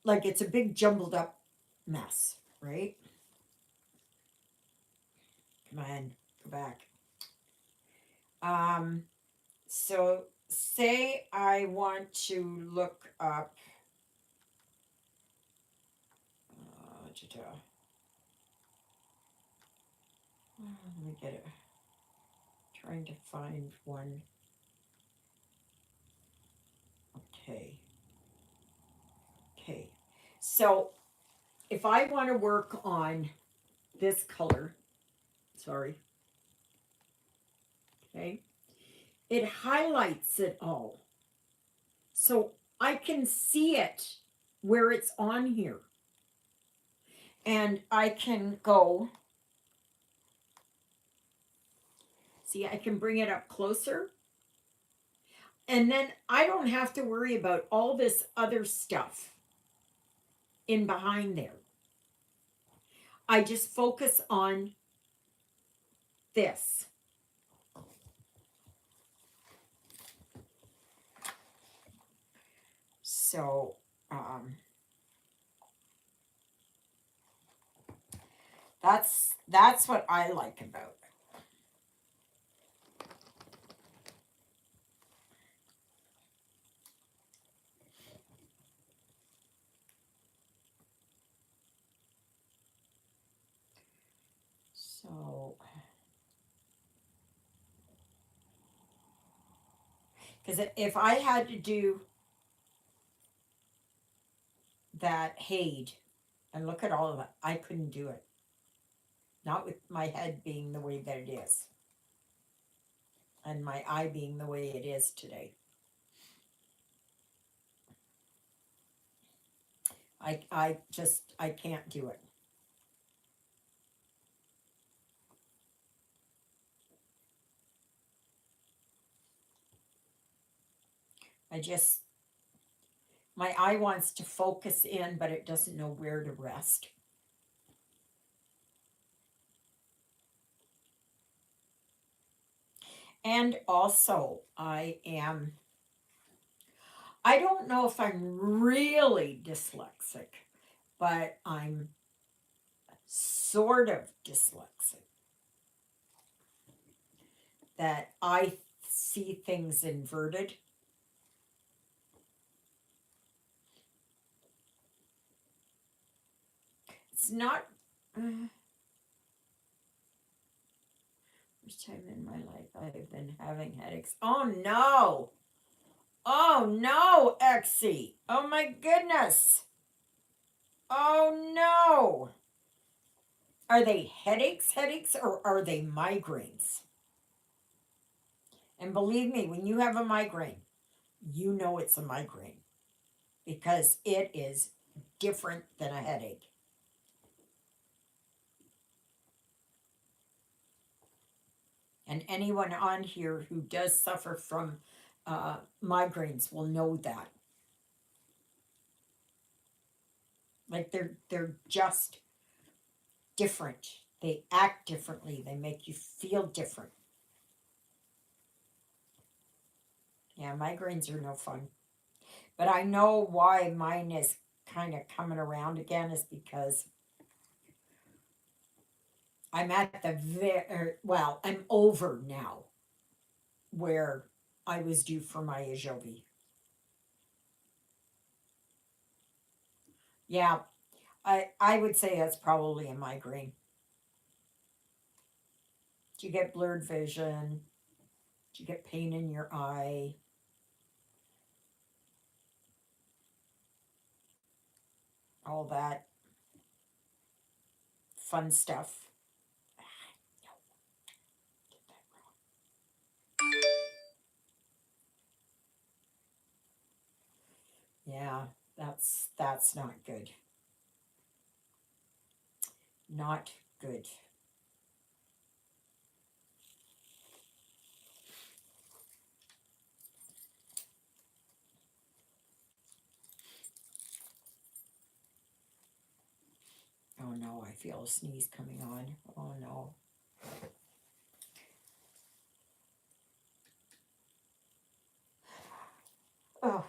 like it's a big jumbled up mess, right? Come on, go back. Um, so say I want to look up, let me get it. Trying to find one. Okay. Okay. So if I want to work on this color, sorry, okay, it highlights it all. So I can see it where it's on here. And I can go, see, I can bring it up closer. And then I don't have to worry about all this other stuff in behind there. I just focus on this. So, that's what I like about it. So, because if I had to do that Hade and look at all of it, I couldn't do it. Not with my head being the way that it is. And my eye being the way it is today. I can't do it. My eye wants to focus in, but it doesn't know where to rest. And also, I don't know if I'm really dyslexic, but I'm sort of dyslexic. That I see things inverted. It's not. First time in my life I've been having headaches. Oh no! Oh no, Exie! Oh my goodness! Oh no! Are they headaches, or are they migraines? And believe me, when you have a migraine, you know it's a migraine because it is different than a headache. And anyone on here who does suffer from migraines will know that. Like they're just different. They act differently. They make you feel different. Yeah, migraines are no fun. But I know why mine is kind of coming around again is because I'm at the well, I'm over now where I was due for my Ajovy. Yeah, I would say that's probably a migraine. Do you get blurred vision? Do you get pain in your eye? All that fun stuff. Yeah, that's not good. Not good. I feel a sneeze coming on. Oh no. Oh.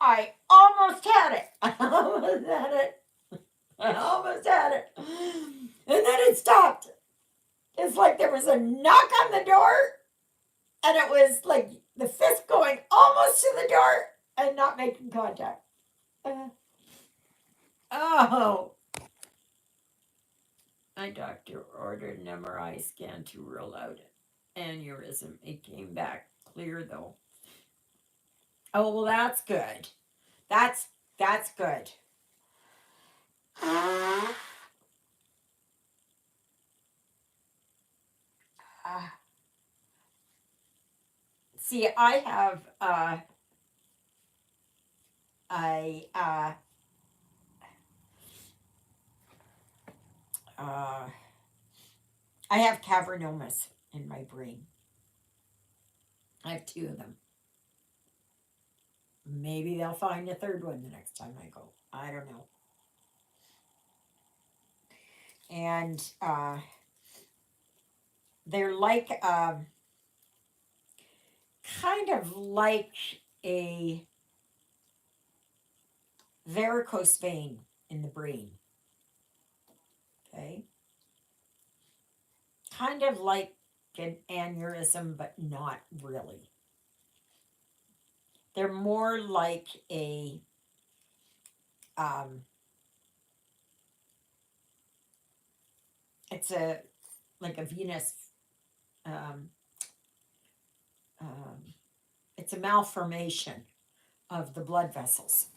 I almost had it. I almost had it. I almost had it. And then it stopped. It's like there was a knock on the door, and it was like the fist going almost to the door and not making contact. Oh. My doctor ordered an MRI scan to rule out aneurysm. It came back clear though. Oh well, that's good. That's good. Uh, see, I have I uh, I have cavernomas in my brain. I have two of them. Maybe they'll find a third one the next time I go. I don't know. And they're like kind of like a varicose vein in the brain. Okay, kind of like an aneurysm, but not really. They're more like a um, it's a like a venous um, um, it's a malformation of the blood vessels.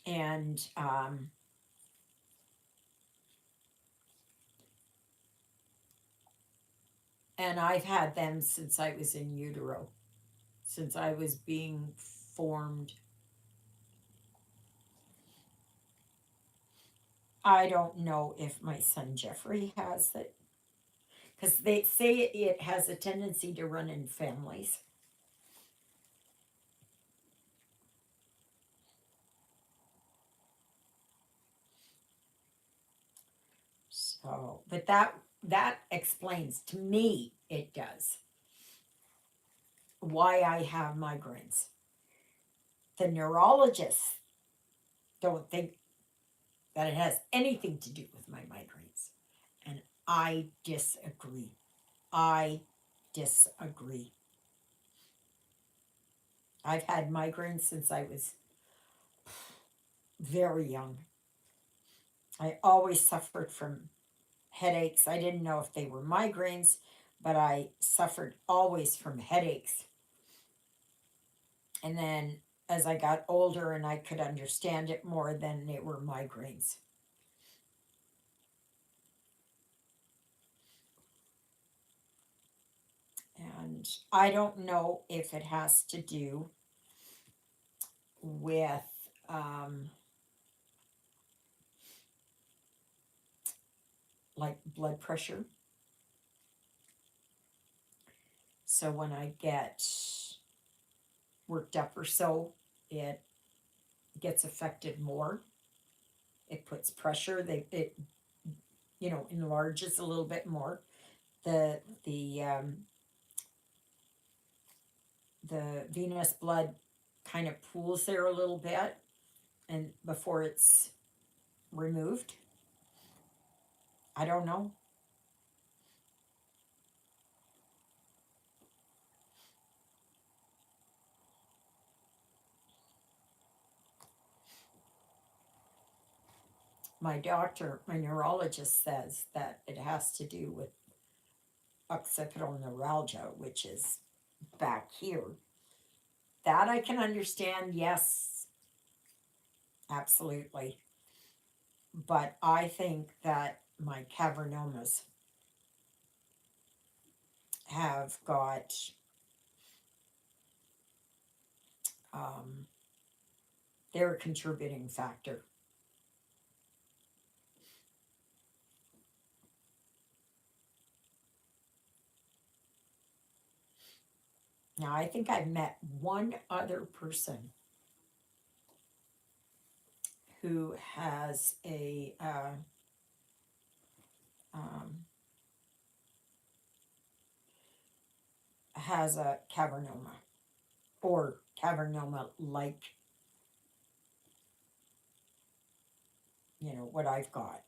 And and I've had them since I was in utero, since I was being formed. I don't know if my son Jeffrey has it, because they say it has a tendency to run in families. So, but that explains to me, it does, why I have migraines. The neurologists don't think that it has anything to do with my migraines, and I disagree. I disagree. I've had migraines since I was very young. I always suffered from headaches. I didn't know if they were migraines, but I suffered always from headaches. And then as I got older and I could understand it more, then it were migraines. And I don't know if it has to do with like blood pressure. So when I get worked up or so, it gets affected more. It puts pressure. It enlarges a little bit more. The venous blood kind of pools there a little bit, and before it's removed. I don't know. My doctor, my neurologist says that it has to do with occipital neuralgia, which is back here. That I can understand, yes, absolutely. But I think that my cavernomas have got um, they're a contributing factor. Now, I think I've met one other person who um, has a cavernoma or cavernoma like, what I've got.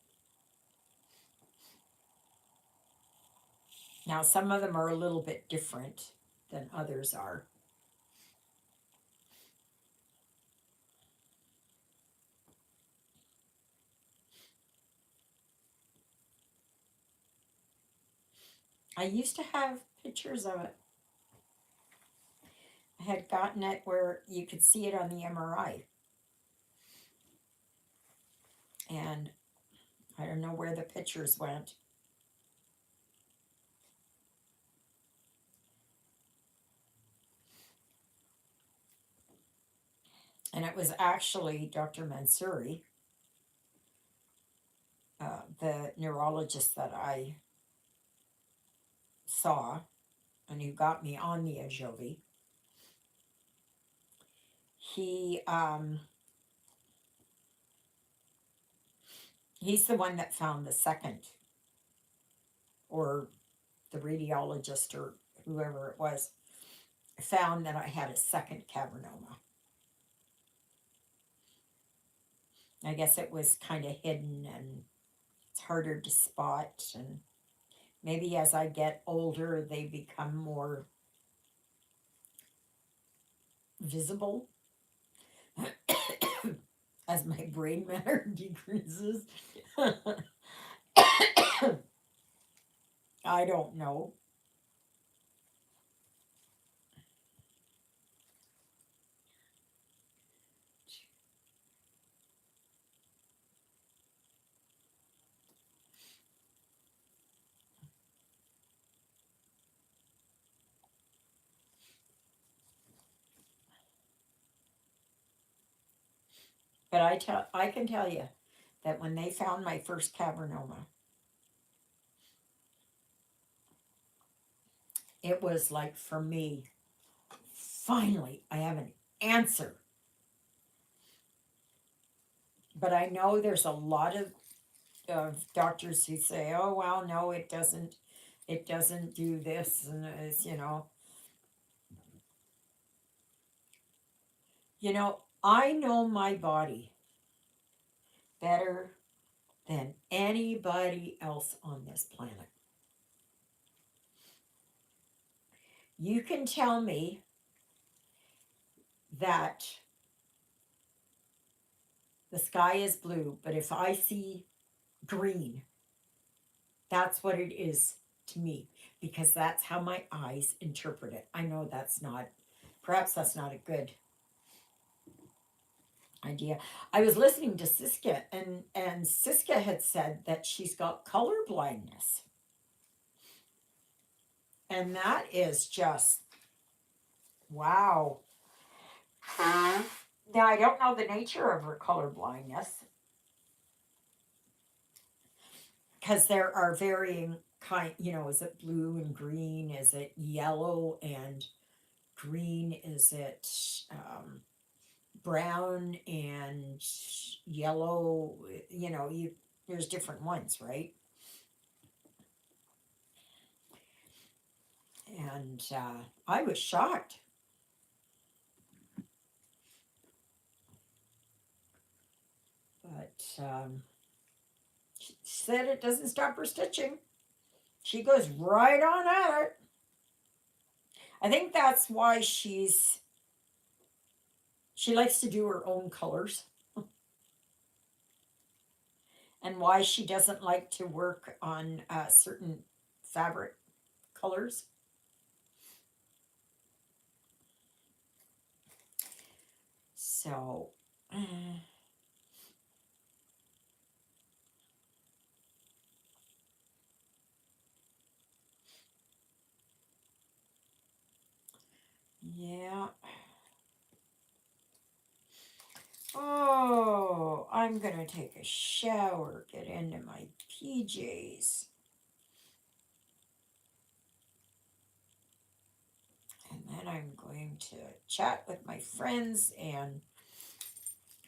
Now, some of them are a little bit different than others are. I used to have pictures of it. I had gotten it where you could see it on the MRI. And I don't know where the pictures went. And it was actually Dr. Mansouri, the neurologist that I saw and who got me on the Ajovi. He he's the one that found the second, or the radiologist or whoever it was, found that I had a second cavernoma. I guess it was kind of hidden and it's harder to spot. And maybe as I get older, they become more visible as my brain matter decreases. I don't know. But I can tell you that when they found my first cavernoma, it was like, for me, finally I have an answer. But I know there's a lot of doctors who say, "Oh well, no, it doesn't do this," and it's, I know my body better than anybody else on this planet. You can tell me that the sky is blue, but if I see green, that's what it is to me, because that's how my eyes interpret it. I know perhaps that's not a good idea. I was listening to Siska, and Siska had said that she's got color blindness. And that is just wow. Now, I don't know the nature of her color blindness because there are varying is it blue and green? Is it yellow and green? Is it brown and yellow? There's different ones, right? And I was shocked. But she said it doesn't stop her stitching. She goes right on at it. I think that's why she likes to do her own colors, and why she doesn't like to work on certain fabric colors. So, yeah. Oh, I'm going to take a shower, get into my PJs. And And I'm going to chat with my friends and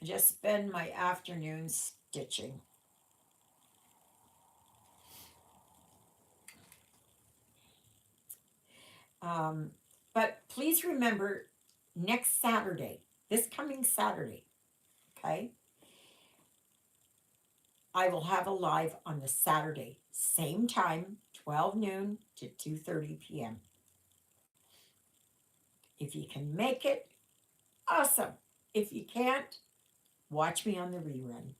just spend my afternoon stitching. But please remember, next Saturday, this coming Saturday, okay, I will have a live on the Saturday, same time, 12 noon to 2:30 p.m. If you can make it, awesome. If you can't, watch me on the rerun.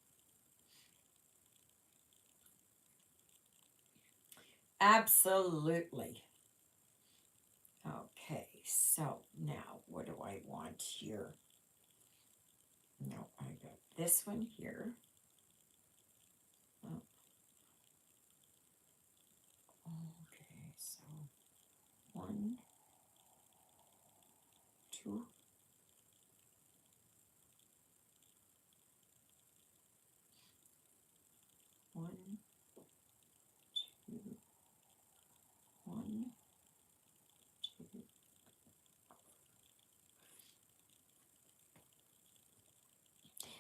Absolutely. Okay, so now what do I want here? No, I got this one here. Oh, okay, so 1, 2, 1, 2, 1, 2.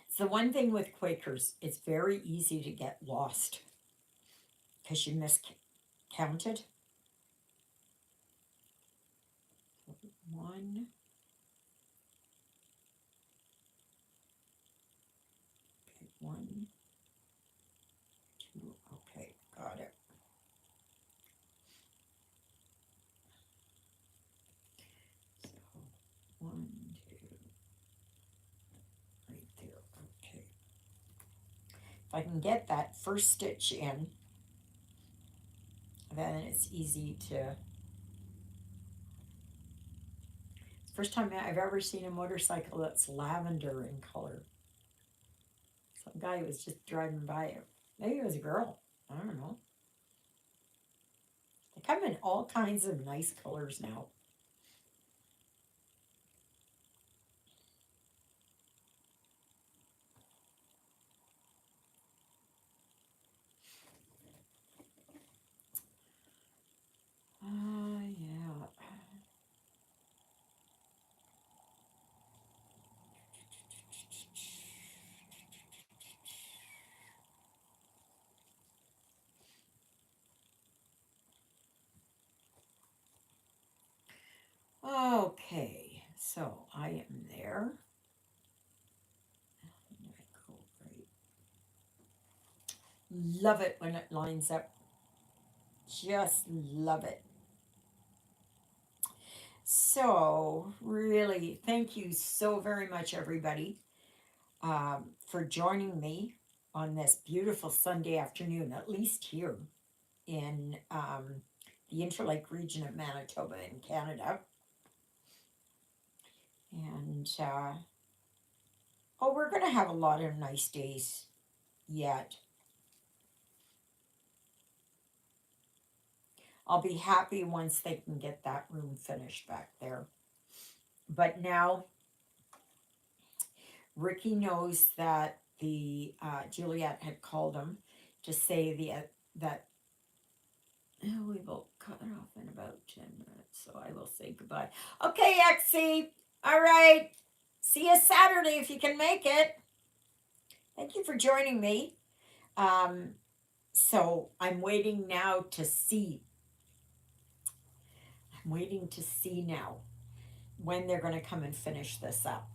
So one thing with Quakers, it's very easy to get lost because you miscounted. 1, okay, 1, 2, okay, got it. So 1, 2, right there, okay. If I can get that first stitch in, then it's easy to. First time I've ever seen a motorcycle that's lavender in color. Some guy was just driving by it. Maybe it was a girl. I don't know. They come in all kinds of nice colors now. Yeah. Okay, so I am there. I go right. Love it when it lines up. Just love it. So, really, thank you so very much, everybody, for joining me on this beautiful Sunday afternoon, at least here in the Interlake region of Manitoba in Canada. And, oh, we're going to have a lot of nice days yet. I'll be happy once they can get that room finished back there. But now, Ricky knows that the Juliet had called him to say that we will cut it off in about 10 minutes, so I will say goodbye. Okay, XC. All right. See you Saturday if you can make it. Thank you for joining me. So I'm waiting now to see. I'm waiting to see now when they're going to come and finish this up.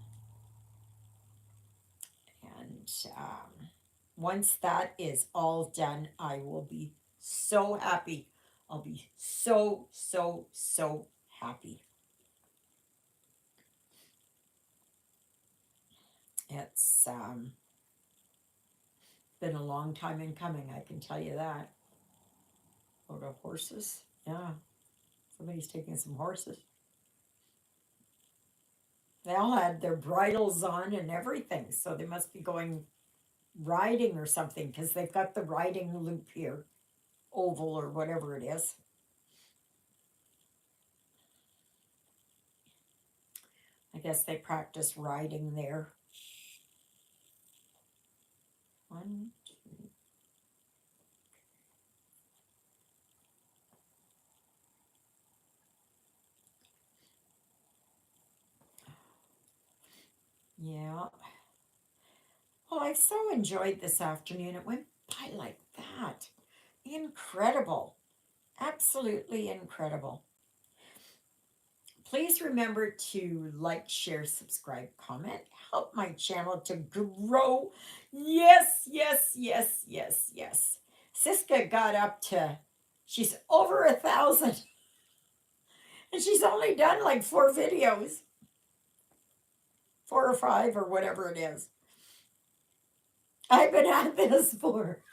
And once that is all done, I will be so happy. I'll be so, so, so happy. It's been a long time in coming, I can tell you that. Load of horses. Yeah, somebody's taking some horses. They all had their bridles on and everything, so they must be going riding or something because they've got the riding loop here, oval or whatever it is. I guess they practice riding there. 1, 2. Yeah. Well, I so enjoyed this afternoon. It went by like that. Incredible. Absolutely incredible. Please remember to like, share, subscribe, comment. Help my channel to grow. Yes, yes, yes, yes, yes. Siska got up to, she's over 1,000. And she's only done like 4 videos, 4 or 5 or whatever it is. I've been at this for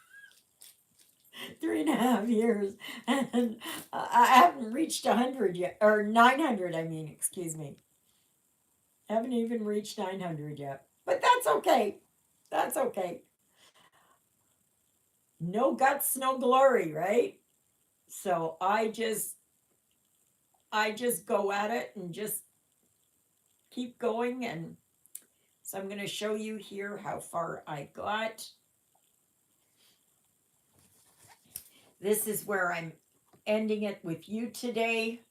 3.5 years, and I haven't reached 100 yet, or 900. I mean, excuse me. I haven't even reached 900 yet, but that's okay. That's okay. No guts, no glory, right? So I just go at it and just keep going. And so I'm going to show you here how far I got. This is where I'm ending it with you today.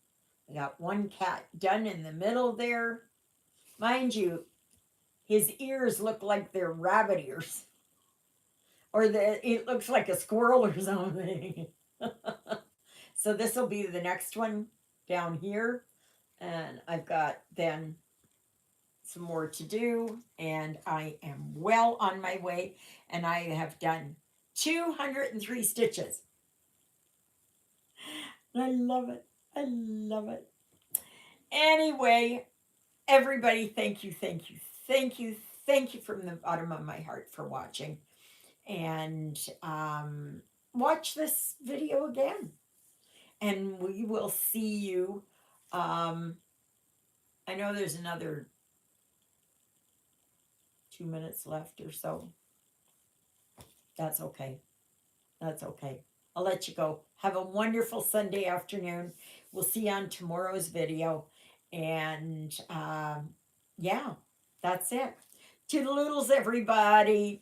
I got one cat done in the middle there. Mind you, his ears look like they're rabbit ears. Or it looks like a squirrel or something. So this will be the next one down here. And I've got then some more to do. And I am well on my way. And I have done 203 stitches. I love it. I love it. Anyway, everybody, thank you, thank you, thank you, thank you from the bottom of my heart for watching. And watch this video again. And we will see you. I know there's another 2 minutes left or so. That's okay. That's okay. I'll let you go. Have a wonderful Sunday afternoon. We'll see you on tomorrow's video. And yeah, that's it. Toodaloodles, everybody.